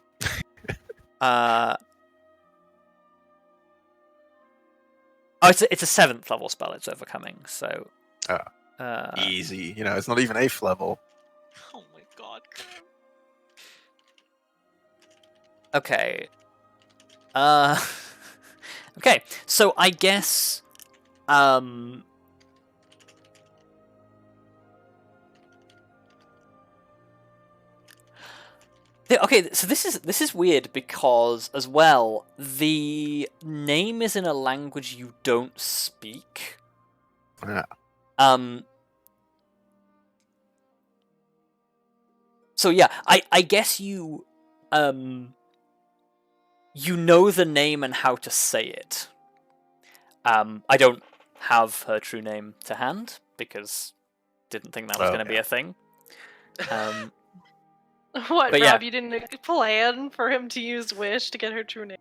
Oh, it's a 7th level spell. It's overcoming. So. Easy. It's not even 8th level. Oh my god. Okay. Okay. So I guess. Okay, so this is weird because as well the name is in a language you don't speak. Yeah. So yeah, I guess you you know the name and how to say it. I don't have her true name to hand because didn't think that was going to be a thing. What, but Rob? yeah. You didn't plan for him to use Wish to get her true name?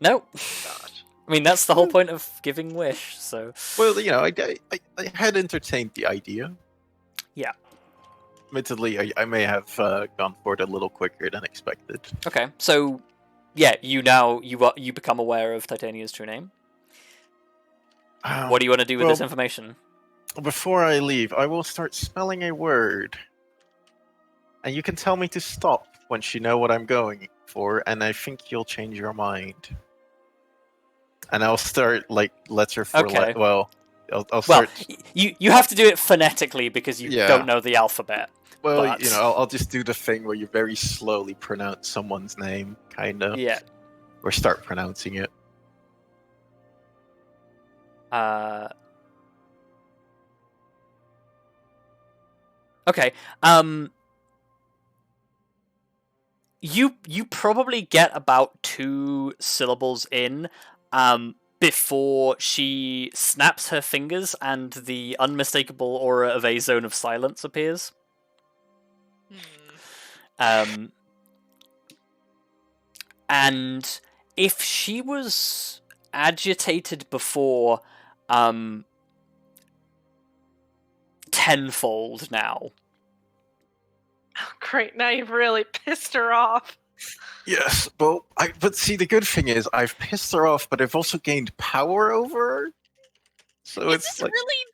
No. Gosh. I mean, that's the whole point of giving Wish, so... Well, you know, I had entertained the idea. Yeah. Admittedly, I may have gone for it a little quicker than expected. Okay, so... Yeah, you become aware of Titania's true name. What do you want to do with this information? Before I leave, I will start spelling a word. And you can tell me to stop once you know what I'm going for, and I think you'll change your mind. And I'll start, like, letter for Okay. I'll start... Well, you have to do it phonetically because you Yeah. don't know the alphabet. Well, but... you know, I'll just do the thing where you very slowly pronounce someone's name, kind of. Yeah. Or start pronouncing it. Okay. You probably get about 2 syllables in, before she snaps her fingers and the unmistakable aura of a zone of silence appears. And if she was agitated before, tenfold now. Oh, great, now you've really pissed her off. Yes, but see, the good thing is I've pissed her off, but I've also gained power over her. So Is it's this like, really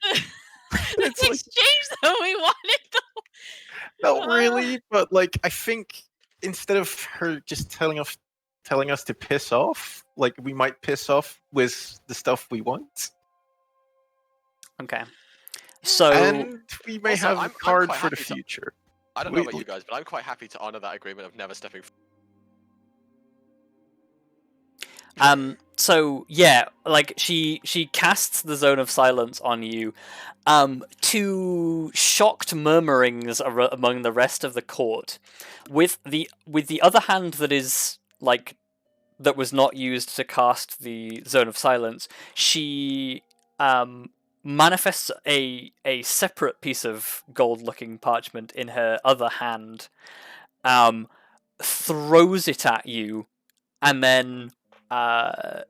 the exchange that we wanted, though? not really, but like I think instead of her just telling us to piss off, like we might piss off with the stuff we want. Okay. So and we may Also, have a I'm card quite for the happy to- future. I don't know about you guys, but I'm quite happy to honor that agreement of never stepping. So yeah, like she casts the zone of silence on you, to shocked murmurings among the rest of the court, with the other hand that is like that was not used to cast the zone of silence. She manifests a separate piece of gold-looking parchment in her other hand, throws it at you, and then I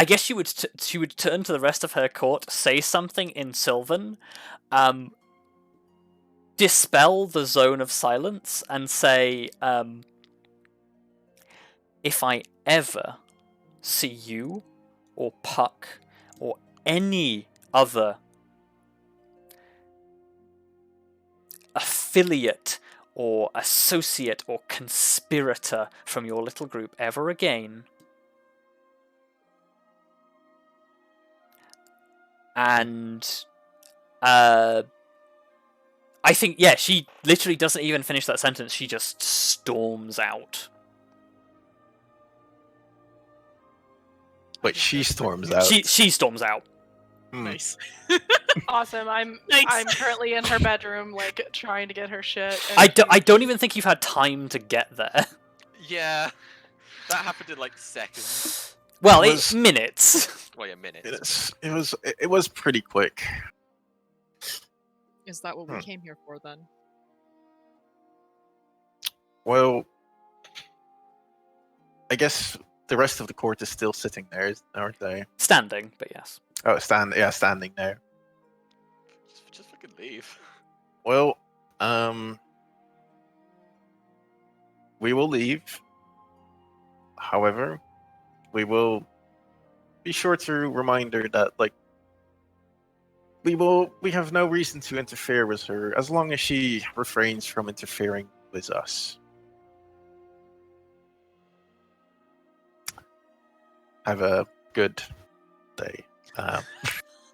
guess she would turn to the rest of her court, say something in Sylvan, dispel the zone of silence, and say, if I ever see you or Puck or any other affiliate or associate or conspirator from your little group ever again, and I think, yeah, she literally doesn't even finish that sentence, she just storms out. But she storms out. She storms out. Nice. Awesome. I'm currently in her bedroom, like trying to get her shit. I don't even think you've had time to get there. Yeah, that happened in like seconds. Well, it's minutes. Wait a minute. It was pretty quick. Is that what we came here for then? Well, I guess the rest of the court is still sitting there, aren't they? Standing, but yes. Oh, standing there. Just fucking leave. Well, we will leave. However, we will be sure to remind her that, like, we have no reason to interfere with her as long as she refrains from interfering with us. Have a good day. Have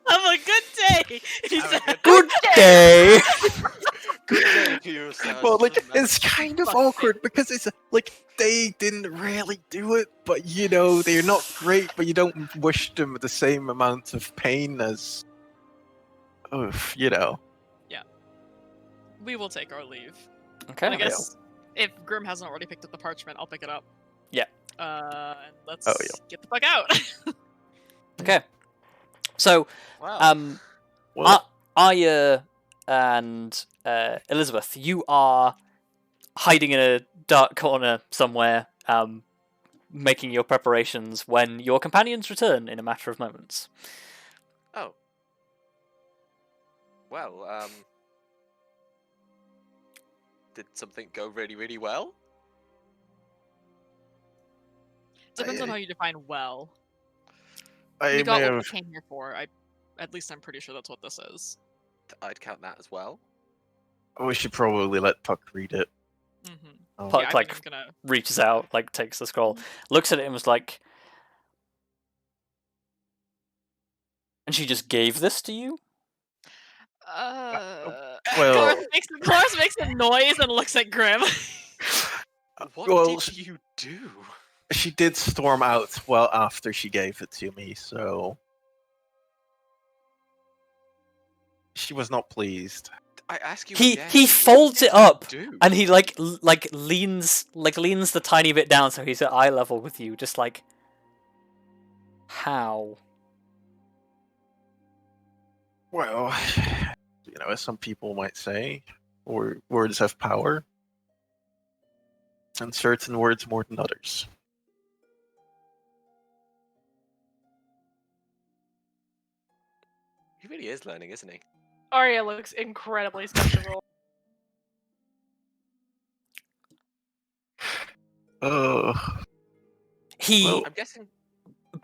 a good day. He said, Good day. Good day to you, sir. Well, like, Just It's kind of Fuck awkward because it's like they didn't really do it, but they're not great, but you don't wish them the same amount of pain as, We will take our leave. Okay. And I guess if Grim hasn't already picked up the parchment, I'll pick it up. Yeah. And let's Oh, yeah. get the fuck out. Okay. So, Wow. Arya and Elizabeth, you are hiding in a dark corner somewhere, making your preparations when your companions return in a matter of moments. Oh. Well, did something go really, really well? Depends on how you define well. I We got may what we have. came here for. At least I'm pretty sure that's what this is. I'd count that as well. We should probably let Puck read it. Mm-hmm. Oh. Puck, Yeah, I like, think I'm gonna... reaches out, like, takes the scroll, looks at it and was like... And she just gave this to you? Well- Kelariis makes a noise and looks at Grim. What did you do? She did storm out well after she gave it to me, so she was not pleased. I ask you He again, he what folds did it up you do? and he leans the tiny bit down so he's at eye level with you, just like, how? Well, as some people might say, or words have power, and certain words more than others. He really is learning, isn't he? Arya looks incredibly skeptical. He Well, I'm guessing.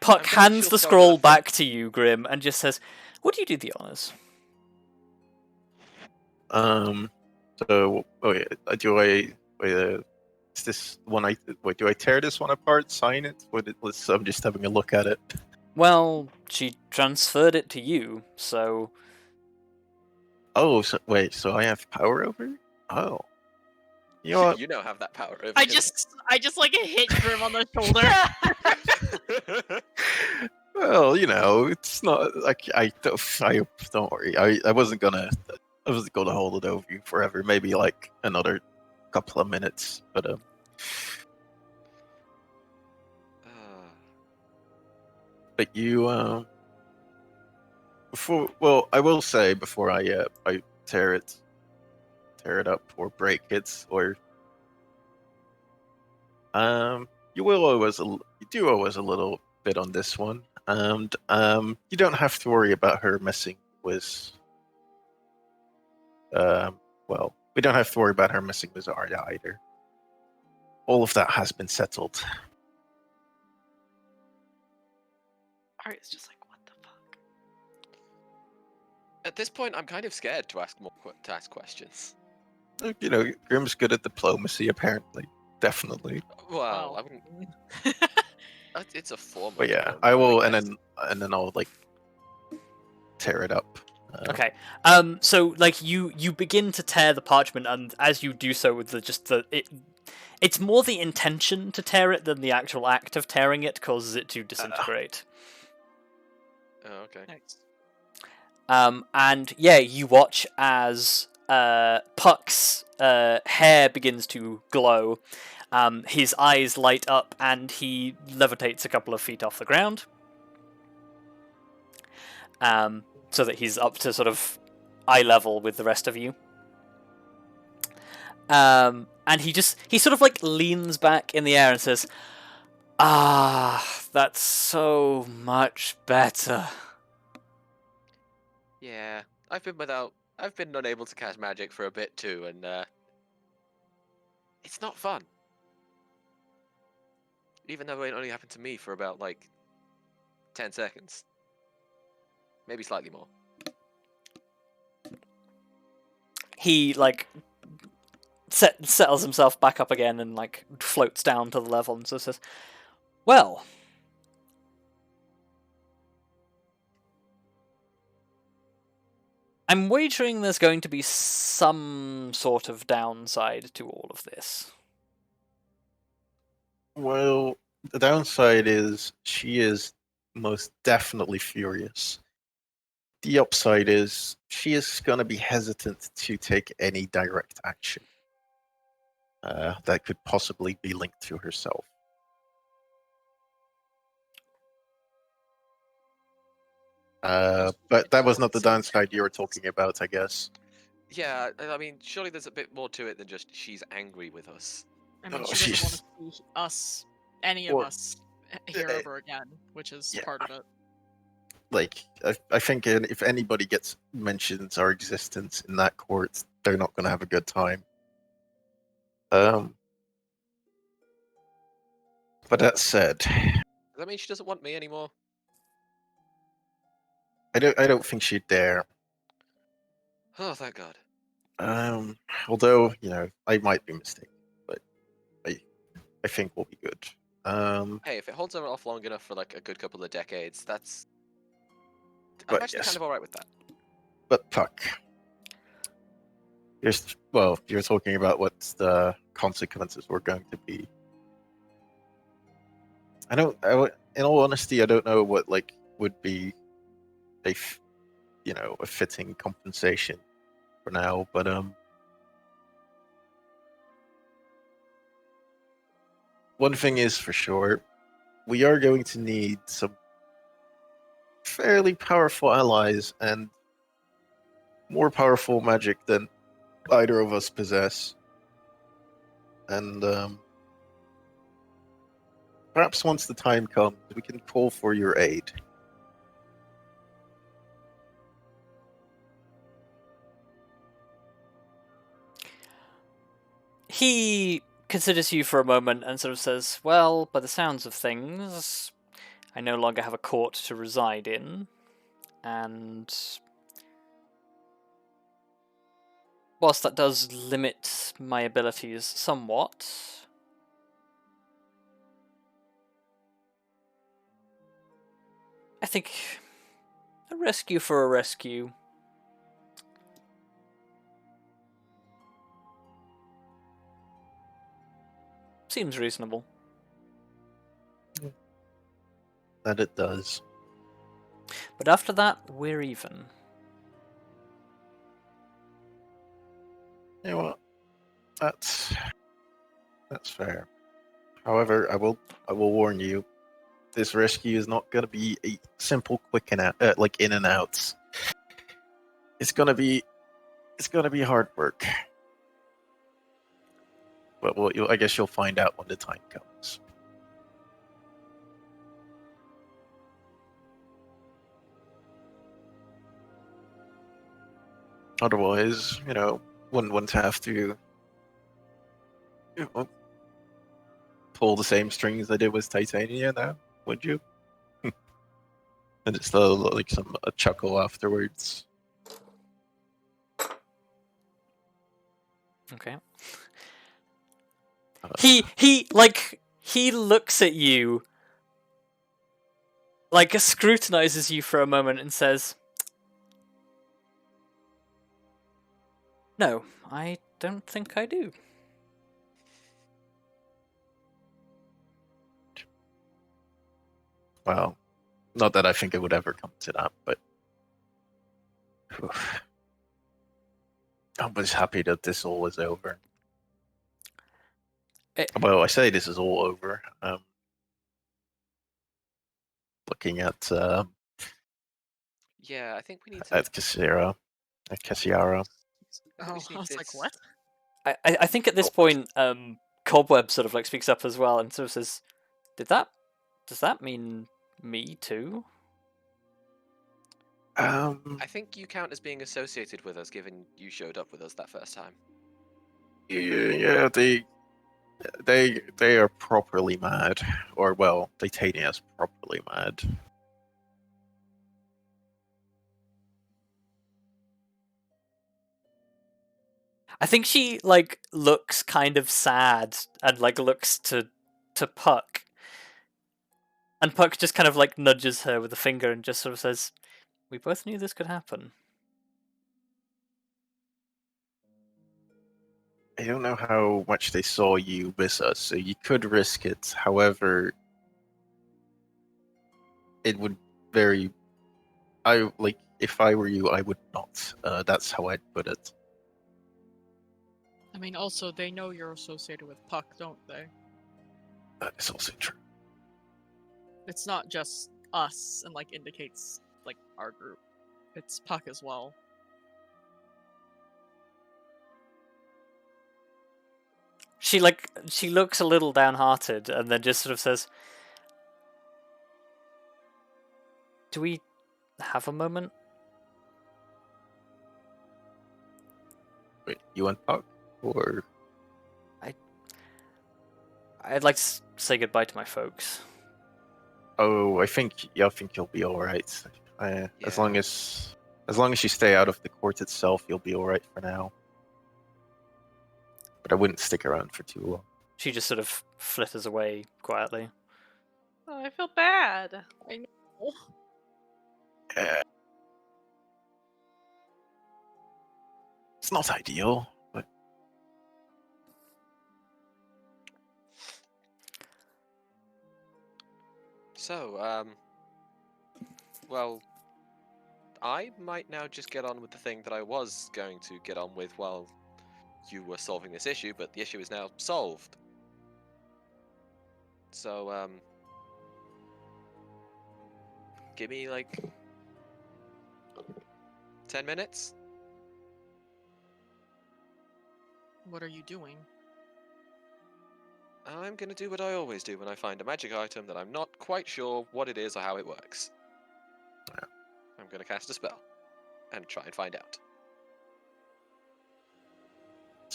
Puck I'm guessing hands she'll the start scroll with a thing. back to you, Grim, and just says, "Would you do the honors?" So, do I? Is this one? Do I tear this one apart? Sign it? I'm just having a look at it. Well, she transferred it to you, so Oh, so I have power over it? Oh, you know what? You now have that power over I him. just like hit Grim on the shoulder. Well, it's not like I don't worry. I wasn't gonna hold it over you forever. Maybe like another couple of minutes, but But you I will say before I tear it up or break it, or you do owe us a little bit on this one, and you don't have to worry about her messing with we don't have to worry about her messing with Arya either. All of that has been settled. Arya's just like, what the fuck? At this point, I'm kind of scared to ask questions. Grim's good at diplomacy, apparently. Definitely. Well, Well. it's a form. But of yeah, diplomacy, I will, guess. and then I'll tear it up. okay. So you begin to tear the parchment, and as you do so with it's more the intention to tear it than the actual act of tearing it causes it to disintegrate. Oh, okay. Nice. And yeah, you watch as Puck's hair begins to glow. His eyes light up, and he levitates a couple of feet off the ground. So that he's up to sort of eye level with the rest of you. And he sort of like leans back in the air and says, "Ah, that's so much better." Yeah, I've been unable to cast magic for a bit too, and it's not fun. Even though it only happened to me for about 10 seconds. Maybe slightly more. He settles himself back up again and floats down to the level and so says, "Well, I'm wagering there's going to be some sort of downside to all of this. Well, the downside is she is most definitely furious. The upside is she is going to be hesitant to take any direct action that could possibly be linked to herself. But that was not the downside you were talking about, I guess. Yeah, I mean, surely there's a bit more to it than just she's angry with us. I mean, Oh, she doesn't want she's- to see us, any of Well, us, here ever again, which is yeah. part of it. Like, I think if anybody mentions our existence in that court, they're not going to have a good time. But that said, Does that mean she doesn't want me anymore? I don't think she'd dare. Oh, thank God. Although, I might be mistaken, but I think we'll be good. Hey, if it holds her off long enough for like a good couple of decades, I'm But actually yes. kind of alright with that. But Puck, you're talking about what the consequences were going to be. In all honesty, I don't know what would be a fitting compensation for now, but one thing is for sure, we are going to need some fairly powerful allies and more powerful magic than either of us possess. And perhaps once the time comes, we can call for your aid. He considers you for a moment and sort of says, well, by the sounds of things, I no longer have a court to reside in, and whilst that does limit my abilities somewhat, I think a rescue for a rescue. Seems reasonable. That it does. But after that, we're even. You know what? That's fair. However, I will warn you, this rescue is not going to be a simple, quick and out, in and outs. It's gonna be hard work. But I guess you'll find out when the time comes. Otherwise, wouldn't have to pull the same strings I did with Titania now, would you? And it's a chuckle afterwards. Okay. He looks at you, scrutinizes you for a moment and says, "No, I don't think I do." Well, not that I think it would ever come to that, but I'm just happy that this all is over. Well, I say this is all over. Looking at Yeah, I think we need to. at Cassiara. Oh, I was like, what? I think at this point, Cobweb sort of speaks up as well and sort of says, does that mean me too? I think you count as being associated with us, given you showed up with us that first time. Yeah, they are properly mad, or well, Titania is properly mad. I think she looks kind of sad and looks to Puck, and Puck just kind of nudges her with a finger and just sort of says, "We both knew this could happen." I don't know how much they saw you miss us, so you could risk it. However, it would very. If I were you, I would not. That's how I'd put it. I mean, also, they know you're associated with Puck, don't they? That is also true. It's not just us and, like, indicates, like, our group. It's Puck as well. She looks a little downhearted and then just sort of says, "Do we have a moment?" Wait, you and Puck? Or... I'd like to say goodbye to my folks. Oh, I think you'll be alright. As Yeah. long as you stay out of the court itself, you'll be alright for now. But I wouldn't stick around for too long. She just sort of flitters away quietly. Oh, I feel bad. I know. It's not ideal, but So, well, I might now just get on with the thing that I was going to get on with while you were solving this issue, but the issue is now solved. So, give me like 10 minutes? What are you doing? I'm gonna do what I always do when I find a magic item that I'm not quite sure what it is or how it works. I'm gonna cast a spell and try and find out.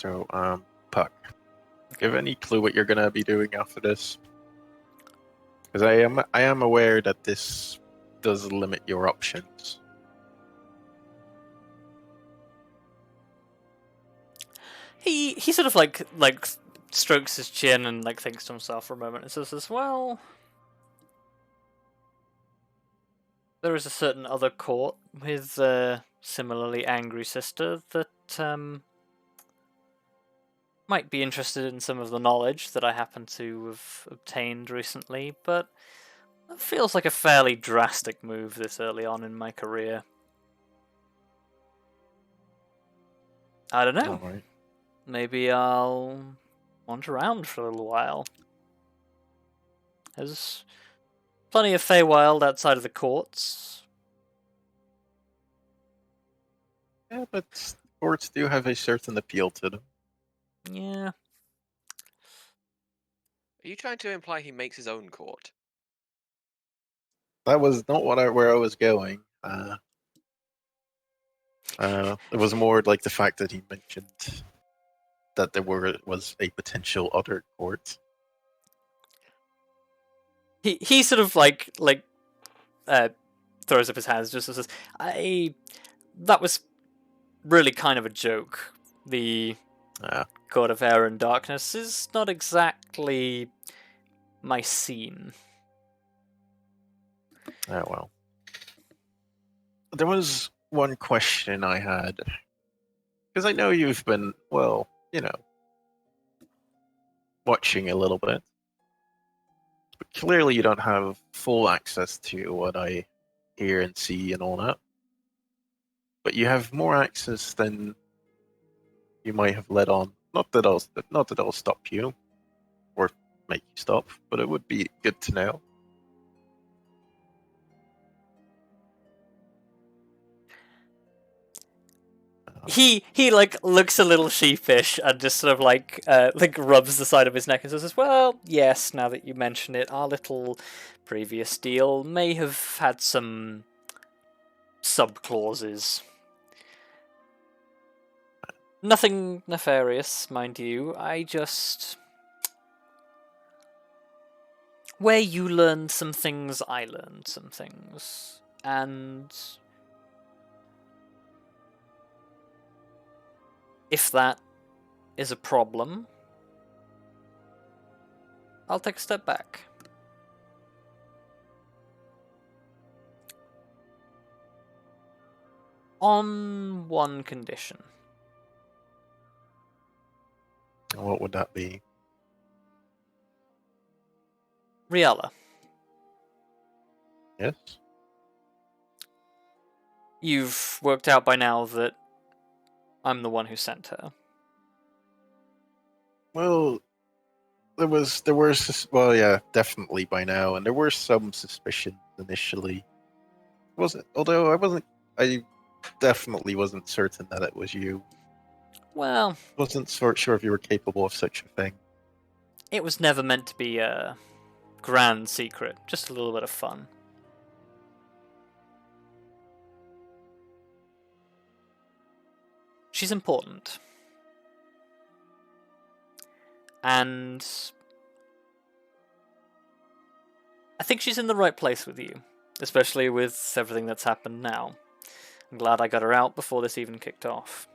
so Puck, do you have any clue what you're gonna be doing after this? Because I am aware that this does limit your options. He sort of like strokes his chin and like thinks to himself for a moment and says, "Well, there is a certain other court with a similarly angry sister that might be interested in some of the knowledge that I happen to have obtained recently, but it feels like a fairly drastic move this early on in my career. I don't know. Alright. Maybe I'll wander around for a little while. There's plenty of Feywild outside of the courts." Yeah, but courts do have a certain appeal to them. Yeah. Are you trying to imply he makes his own court? That was not where I was going. It was more like the fact that he mentioned that there was a potential other court. He sort of throws up his hands just as says, that was really kind of a joke. The God of Air and Darkness is not exactly my scene. Oh well. There was one question I had. Because I know you've been, well, watching a little bit. But clearly you don't have full access to what I hear and see and all that. But you have more access than you might have let on. Not that I'll stop you or make you stop, but it would be good to know. He looks a little sheepish and just sort of rubs the side of his neck and says, "Well, yes, now that you mention it, our little previous deal may have had some sub-clauses. Nothing nefarious, mind you. I just... Where you learned some things, I learned some things. And... if that is a problem, I'll take a step back." On one condition. What would that be? Riala, Yes? you've worked out by now that I'm the one who sent her. Well, well, yeah, definitely by now, and there were some suspicions initially. I definitely wasn't certain that it was you. Well, Wasn't sure if you were capable of such a thing. it was never meant to be a grand secret, just a little bit of fun. She's important. And I think she's in the right place with you, especially with everything that's happened now. I'm glad I got her out before this even kicked off.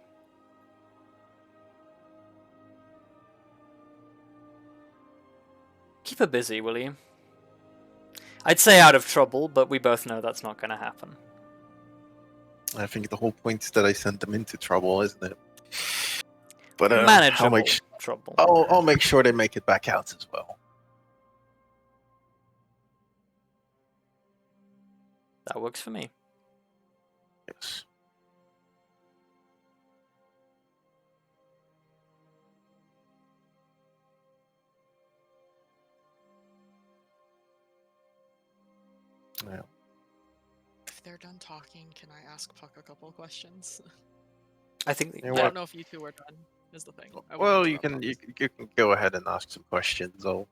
Keep her busy, will you? I'd say out of trouble, but we both know that's not going to happen. I think the whole point is that I sent them into trouble, isn't it? But Manageable trouble. I'll make sure they make it back out as well. That works for me. Yes. Yeah. If they're done talking, can I ask Puck a couple of questions? I think Yeah, I well, don't know if you two are done. Is the thing. I won't well, you interrupt, can obviously. you can go ahead and ask some questions. I'll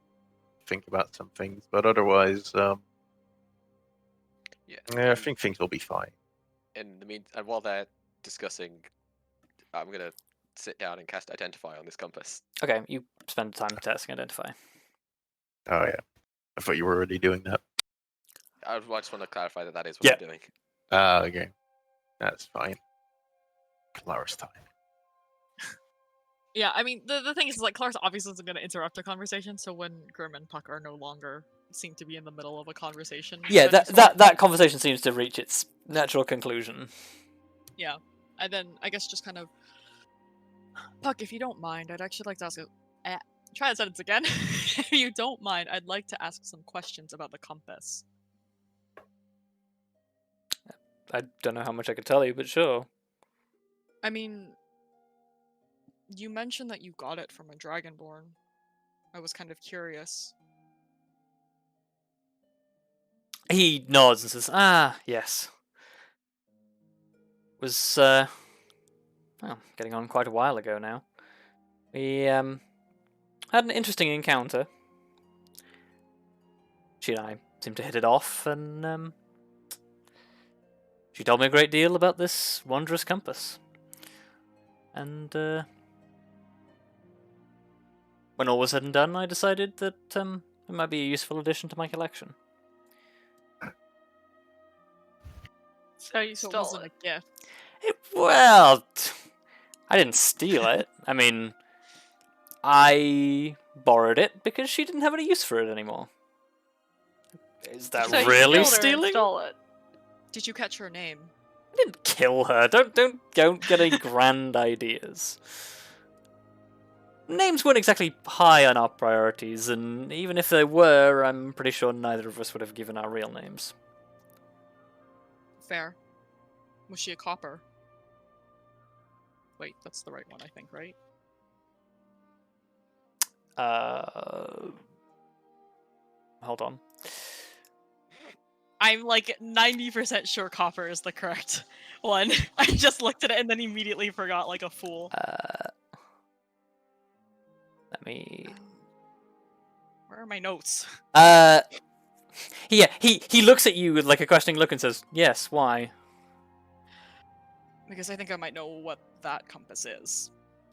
think about some things, but otherwise, Yeah. I think things will be fine. In the meantime, while they're discussing, I'm gonna sit down and cast Identify on this compass. Okay, you spend time testing Identify. Oh yeah, I thought you were already doing that. I just want to clarify that is what I'm doing. Okay, that's fine. Kelariis time. Yeah, I mean, the thing is, like, Kelariis obviously isn't going to interrupt a conversation, so when Grim and Puck are no longer seem to be in the middle of a conversation... Yeah, then that conversation seems to reach its natural conclusion. Yeah, and then I guess just kind of... Puck, if you don't mind, I'd actually like to ask a... try that sentence again. If you don't mind, I'd like to ask some questions about the compass. I don't know how much I could tell you, but sure. I mean... You mentioned that you got it from a Dragonborn. I was kind of curious. He nods and says, yes. Was, well, getting on quite a while ago now. We, had an interesting encounter. She and I seemed to hit it off, and, she told me a great deal about this wondrous compass. And, when all was said and done, I decided that, it might be a useful addition to my collection. So you So it stole wasn't it. a gift. Well, I didn't steal it. I mean, I borrowed it because she didn't have any use for it anymore. Is that So you really killed her and stealing? stole it. Did you catch her name? I didn't kill her. Don't get any grand ideas. Names weren't exactly high on our priorities, and even if they were, I'm pretty sure neither of us would have given our real names. Fair. Was she a copper? Wait, that's the right one, I think, right? Hold on. I'm like 90% sure copper is the correct one. I just looked at it and then immediately forgot like a fool. Let me... Where are my notes? Yeah, he looks at you with like a questioning look and says, "Yes, why?" Because I think I might know what that compass is.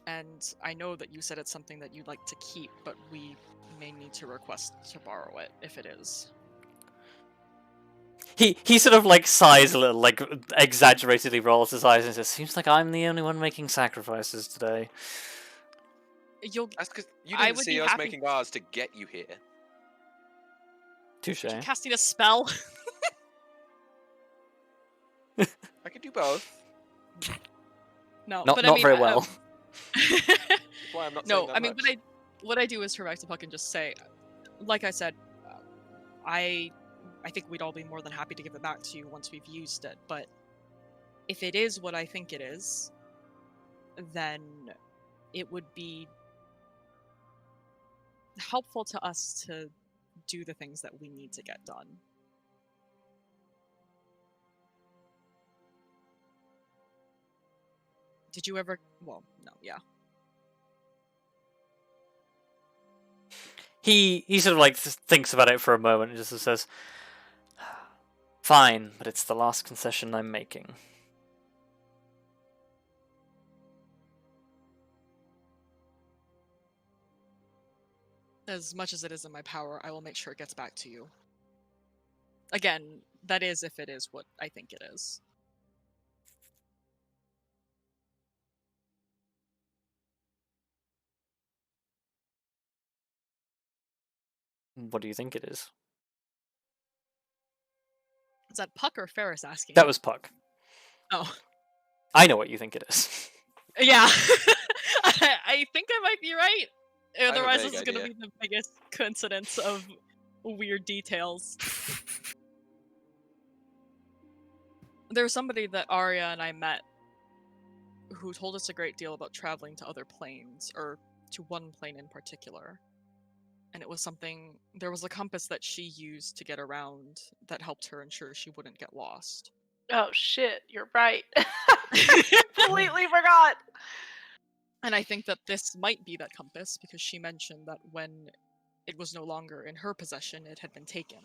And I know that you said it's something that you'd like to keep, but we may need to request to borrow it if it is. He sort of like sighs a little, like exaggeratedly rolls his eyes and says, "Seems like I'm the only one making sacrifices today." That's because you I didn't would see be us happy- making ours to get you here. Touche. Casting a spell. I could do both. No, Not but I mean, very well. That's why I'm not No, saying that I mean much. what I do is turn back to Puck and just say, like I said, I think we'd all be more than happy to give it back to you once we've used it. But if it is what I think it is, then it would be helpful to us to do the things that we need to get done. Did you ever? Well, no, yeah. He sort of like thinks about it for a moment and just says, "Fine, but it's the last concession I'm making." As much as it is in my power, I will make sure it gets back to you. Again, that is if it is what I think it is. What do you think it is? Is that Puck or Ferrous asking? That was Puck. Oh. I know what you think it is. Yeah. I think I might be right. have a Otherwise, vague this is going to idea. be the biggest coincidence of weird details. There was somebody that Arya and I met who told us a great deal about traveling to other planes, or to one plane in particular. And it was something, there was a compass that she used to get around that helped her ensure she wouldn't get lost. Oh shit, you're right. Completely forgot. And I think that this might be that compass, because she mentioned that when it was no longer in her possession, it had been taken.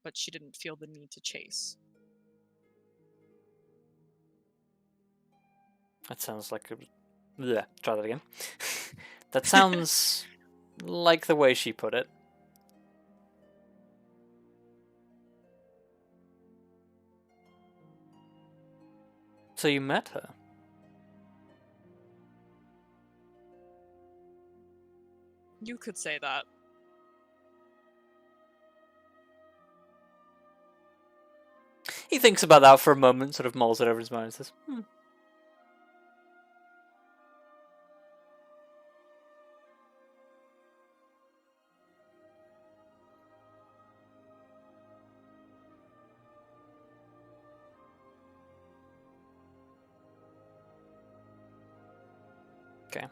But she didn't feel the need to chase. That sounds like a... Blech, try that again. That sounds like the way she put it. So you met her? You could say that. He thinks about that for a moment, sort of mulls it over his mind and says, Okay.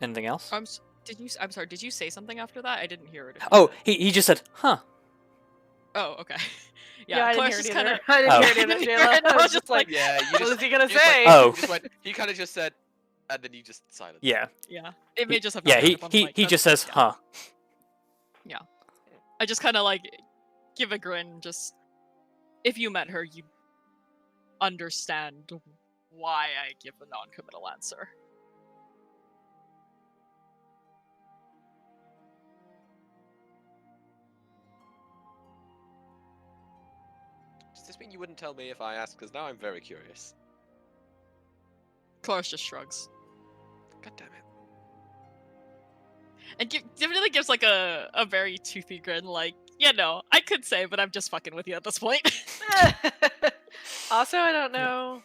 Anything else? I'm sorry, did you say something after that? I didn't hear it. Oh, he just said, huh. Oh, okay. Yeah, I didn't hear Clarence it just either. kinda... I didn't Oh. hear it either, Jayla. I was just like, Yeah, you what just, is he gonna you just went- say? Oh. you just went- he kind of just said, and then you just silent. Yeah. Yeah. It may just have Yeah, not picked up on the mic. he just says, Yeah. huh. I just kind of like give a grin. Just, if you met her, you understand why I give a non-committal answer. Does this mean you wouldn't tell me if I asked? Because now I'm very curious. Clarence just shrugs. God damn it. And definitely gives like a very toothy grin, like, yeah, no, I could say, but I'm just fucking with you at this point. Also, I don't know.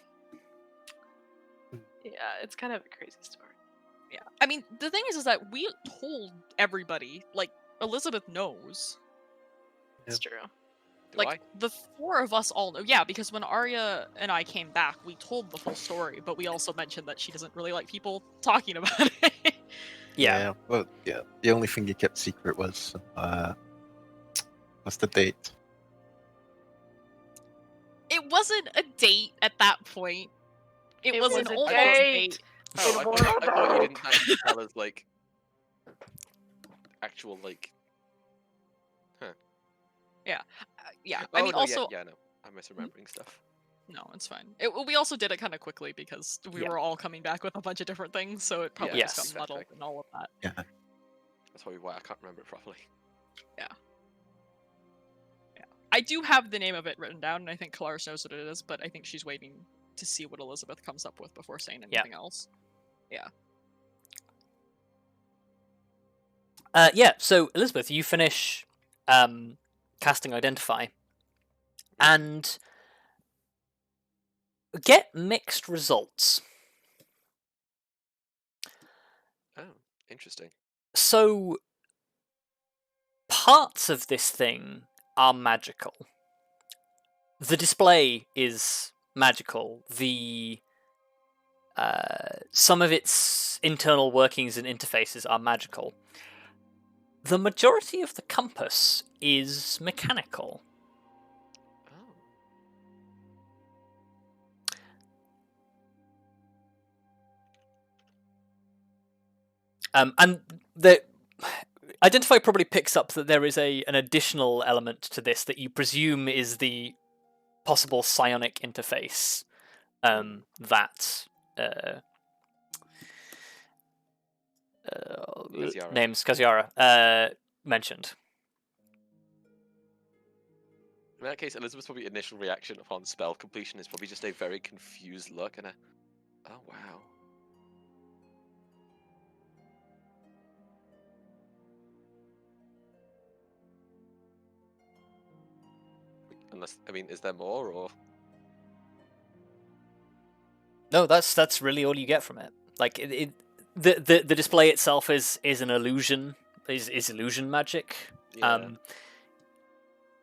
Yeah, it's kind of a crazy story. Yeah. I mean, the thing is that we told everybody, like, Elizabeth knows. It's true. Do Like, I? the four of us all know. Yeah, because when Arya and I came back, we told the full story, but we also mentioned that she doesn't really like people talking about it. Yeah. Well, yeah. The only thing you kept secret was what's the date? It wasn't a date at that point. It was an was a almost date. date. Oh, I thought you didn't actually tell us, like, actual, like... Yeah. Oh, I mean, no, also... yeah, no. I'm misremembering stuff. No, it's fine. We also did it kind of quickly because we Yeah. were all coming back with a bunch of different things, so it probably Yes. just got muddled and all of that. Yeah. That's probably why I can't remember it properly. I do have the name of it written down, and I think Kelariis knows what it is, but I think she's waiting to see what Elizabeth comes up with before saying anything else. Yeah, so Elizabeth, you finish casting Identify and get mixed results. Interesting. So, parts of this thing are magical. The display is magical. Some of its internal workings and interfaces are magical. The majority of the compass is mechanical. Oh. And the Identify probably picks up that there is an additional element to this that you presume is the possible psionic interface that Kaziara. names Kaziara mentioned. In that case, Elizabeth's probably initial reaction upon spell completion is probably just a very confused look and a, oh wow. Unless, I mean, is there more, or? No, that's really all you get from it. Like the display itself is an illusion, is illusion magic. Yeah.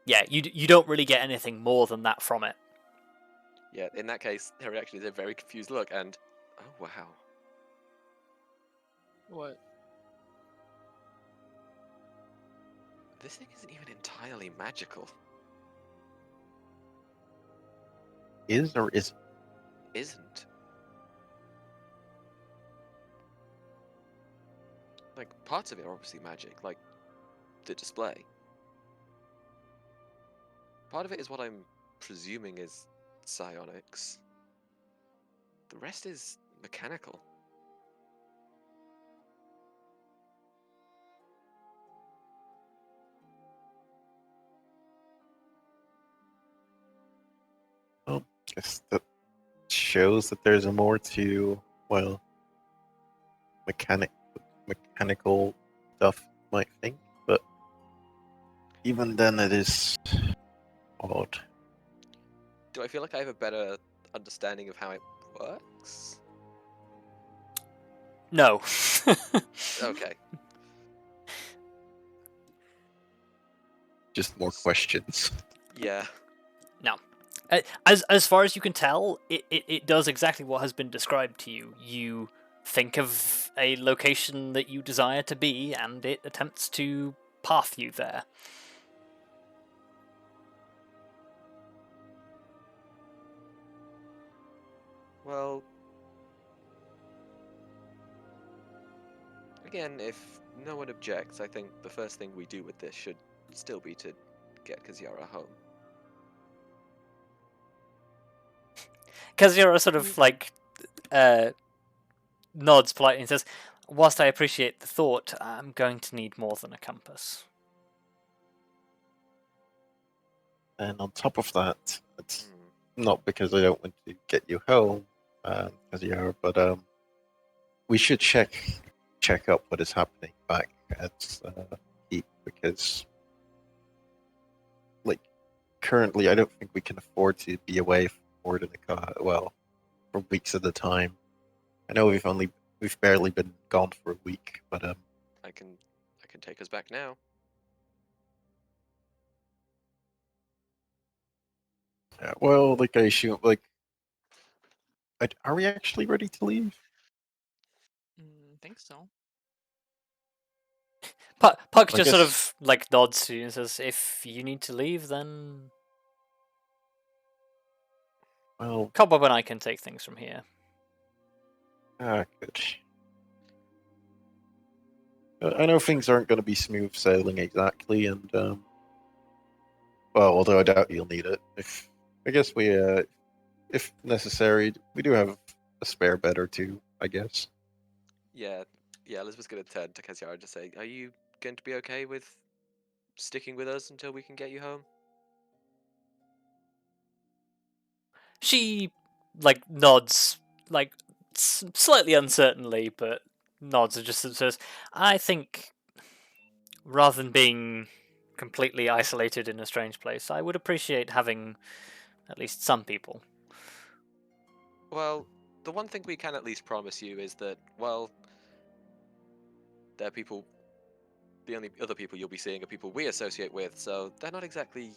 Yeah, you don't really get anything more than that from it. Yeah, in that case, her reaction is a very confused look and, oh wow. What? This thing isn't even entirely magical. Is or isn't? Isn't. Like, parts of it are obviously magic, like the display. Part of it is what I'm presuming is psionics. The rest is mechanical. Well, I guess that shows that there's a more to, well, mechanical stuff, you might think, but even then it is odd. Do I feel like I have a better understanding of how it works? No. Okay. Just more questions. Yeah. No. As far as you can tell, it does exactly what has been described to you. You think of a location that you desire to be, and it attempts to path you there. Well, again, if no one objects, I think the first thing we do with this should still be to get Kaziara home. Kaziora sort of like nods politely and says, "Whilst I appreciate the thought, I'm going to need more than a compass." And on top of that, it's not because I don't want to get you home, as you are, but we should check up what is happening back at Heat, because, like, currently I don't think we can afford to be away from more than for weeks at a time. I know we've barely been gone for a week, but I can take us back now. yeah, well, like I assume, like, are we actually ready to leave? Think so. Puck I just sort guess- of like nods to you and says, "If you need to leave, then Well, Cobweb and I can take things from here." good. I know things aren't going to be smooth sailing exactly, and well, although I doubt you'll need it. I guess we, if necessary, we do have a spare bed or two, I guess. Yeah, Elizabeth's gonna turn to Kaziara and just say, are you going to be okay with sticking with us until we can get you home? She like nods, like slightly uncertainly, but nods and just says, "I think rather than being completely isolated in a strange place, I would appreciate having at least some people." Well, the one thing we can at least promise you is that, well, they're people. The only other people you'll be seeing are people we associate with, so they're not exactly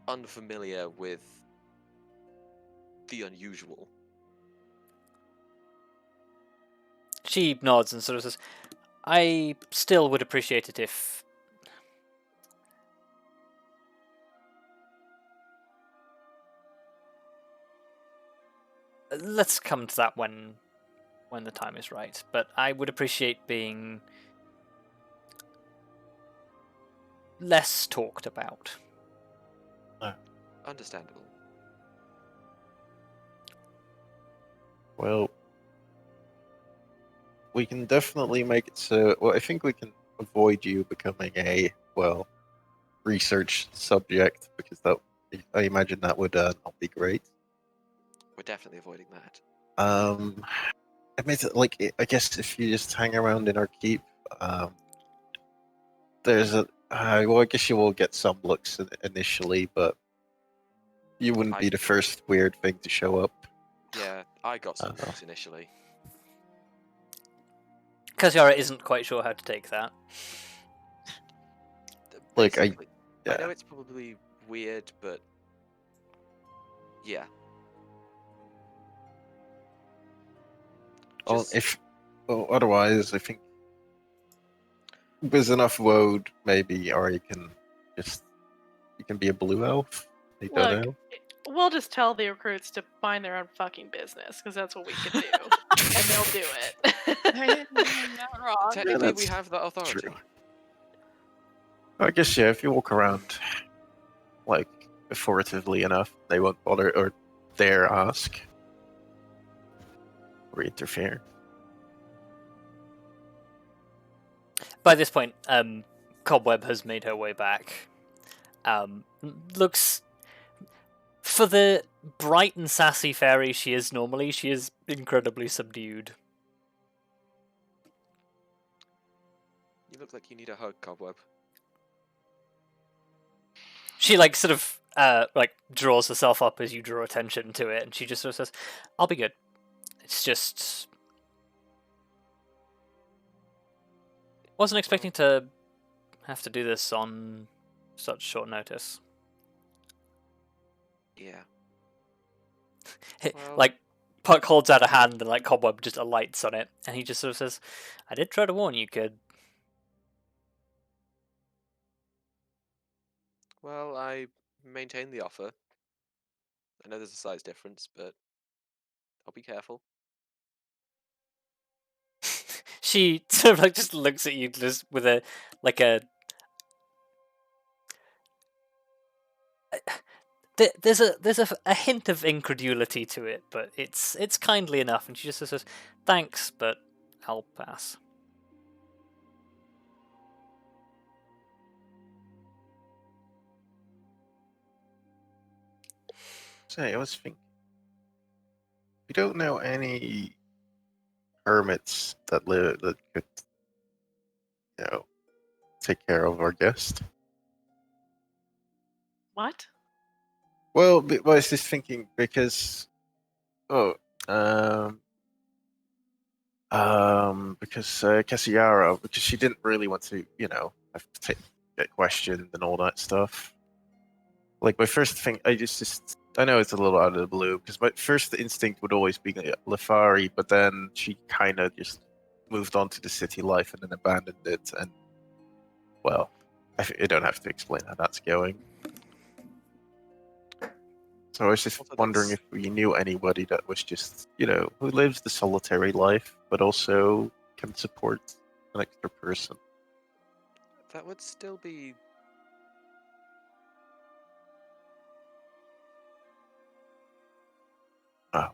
unfamiliar with the unusual. She nods and sort of says, I still would appreciate it if... Let's come to that when the time is right. But I would appreciate being less talked about. Understandable. Well, we can definitely make it so. Well, I think we can avoid you becoming a research subject, because that, I imagine that would not be great. We're definitely avoiding that. I mean, like, I guess if you just hang around in our keep, there's a. Well, I guess you will get some looks initially, but you wouldn't be the first weird thing to show up. Yeah, I got some looks initially. Kelariis isn't quite sure how to take that. Like, I know it's probably weird, but yeah. Otherwise, I think with enough woad, maybe Arya can you can be a blue elf. I don't know. We'll just tell the recruits to mind their own fucking business, because that's what we can do, and they'll do it. Not wrong. Technically, we have that authority. True. I guess if you walk around like authoritatively enough, they won't bother or dare ask or interfere. By this point, Cobweb has made her way back. Looks... For the bright and sassy fairy she is normally, she is incredibly subdued. You look like you need a hug, Cobweb. She sort of draws herself up as you draw attention to it, and she just sort of says, I'll be good. It's just... Wasn't expecting to have to do this on such short notice. Yeah. Puck holds out a hand and Cobweb just alights on it, and he just sort of says, I did try to warn you, kid. Well, I maintain the offer. I know there's a size difference, but I'll be careful. She sort of just looks at you just with a there's a hint of incredulity to it, but it's kindly enough, and she just says, thanks, but I'll pass. Say, I was thinking, we don't know any hermits that could, take care of our guest. What? Well, I was just thinking because, because Cassiara, because she didn't really want to, have to get questioned and all that stuff. Like, my first thing, I know it's a little out of the blue, because my first instinct would always be Lefari, but then she kind of just moved on to the city life and then abandoned it, and, well, I don't have to explain how that's going. So I was just wondering if we knew anybody that was just, who lives the solitary life, but also can support an extra person. That would still be...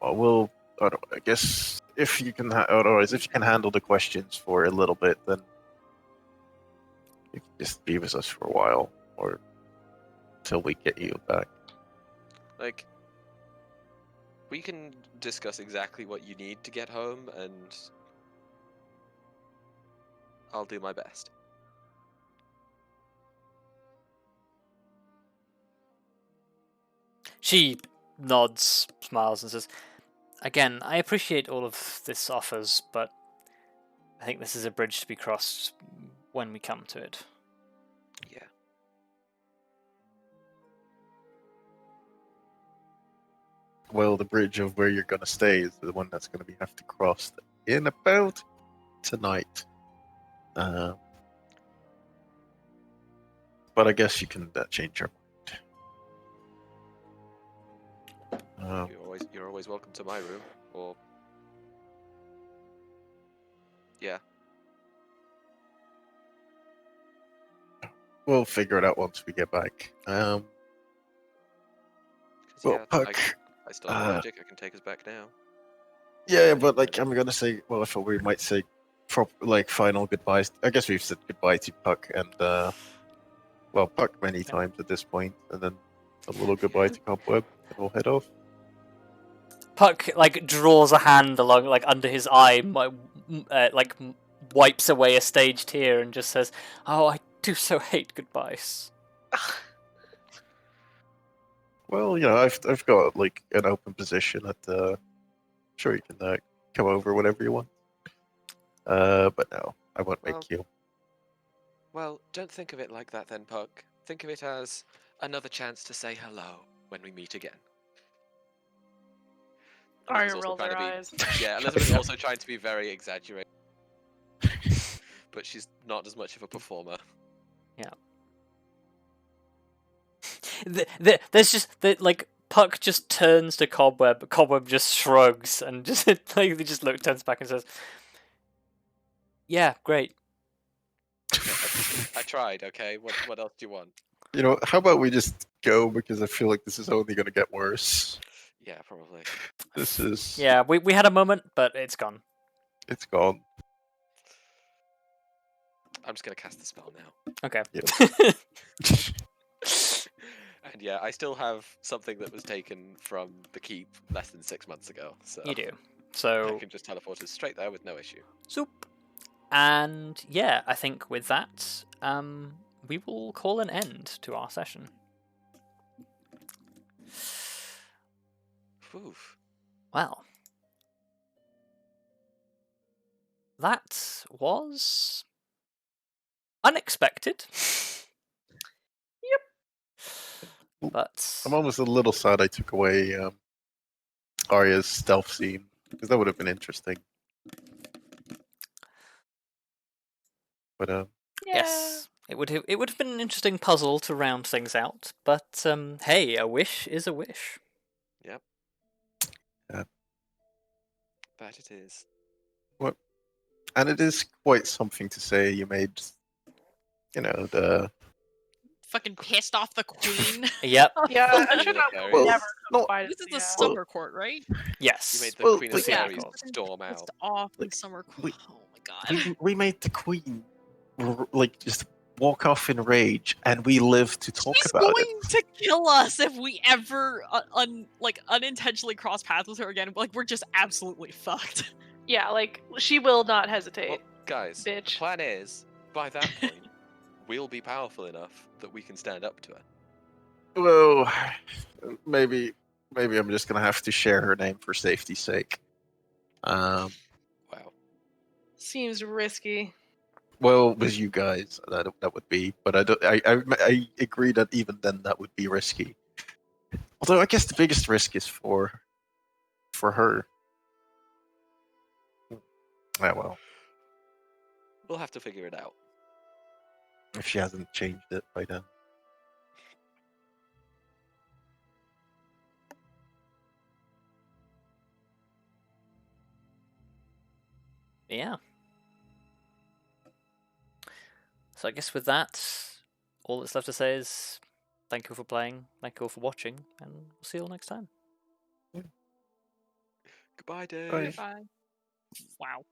Well, I guess if you can, otherwise, if you can handle the questions for a little bit, then you can just be with us for a while, or until we get you back. We can discuss exactly what you need to get home, and I'll do my best. She nods, smiles, and says, again, I appreciate all of this offers, but I think this is a bridge to be crossed when we come to it. Yeah. Well, the bridge of where you're going to stay is the one that's going to be have to cross in about tonight. But I guess you can change your mind. You're always welcome to my room. Or yeah. We'll figure it out once we get back. 'Cause, Well, yeah, Puck. I still have magic. I can take us back now. Yeah, but like I'm gonna say, well, I thought we might say, final goodbyes. I guess we've said goodbye to Puck and Puck many times at this point, and then a little goodbye to Cobweb, and we'll head off. Puck draws a hand along under his eye, wipes away a stage tear, and just says, "Oh, I do so hate goodbyes." Well, I've got an open position at sure you can come over whenever you want. But no, I won't make you. Well, don't think of it like that then, Puck. Think of it as another chance to say hello when we meet again. Arya rolls her eyes. Yeah, Elizabeth's also trying to be very exaggerated. But she's not as much of a performer. Yeah. There's just Puck just turns to Cobweb. Cobweb just shrugs and just they just turns back and says, "Yeah, great." I tried. Okay, what else do you want? How about we just go, because I feel like this is only going to get worse. Yeah, probably. This is... Yeah, we had a moment, but it's gone. It's gone. I'm just going to cast the spell now. Okay. Yep. And yeah, I still have something that was taken from the keep less than 6 months ago. So You do. So I can just teleport us straight there with no issue. Soup. And yeah, I think with that, we will call an end to our session. Oof. Well, that was unexpected. Yep. But I'm almost a little sad I took away Arya's stealth scene, because that would have been interesting. But yes, it would have been an interesting puzzle to round things out. But hey, a wish is a wish. Yep. Yeah. That it is. And it is quite something to say you made, the... Fucking pissed off the queen. Yep. Yeah, I should have Well, never no, This is the summer court, right? Yes. You made the Well, Queen like, of yeah, Fairies storm out. Pissed off the summer court. we- Oh my god. we made the queen just walk off in rage, and we live to talk She's about going to kill us if we ever unintentionally cross paths with her again. We're just absolutely fucked. Yeah, she will not hesitate. Well, guys, the Bitch. plan is, by that point, we'll be powerful enough that we can stand up to her. Well, maybe I'm just gonna have to share her name for safety's sake. Wow. Seems risky. Well, with you guys, that would be, but I agree that even then that would be risky. Although I guess the biggest risk is for her. Yeah, well, We'll have to figure it out. if she hasn't changed it by then. Yeah. So I guess with that, all that's left to say is thank you for playing, thank you all for watching, and we'll see you all next time. Goodbye, Dave. Bye. Goodbye. Wow.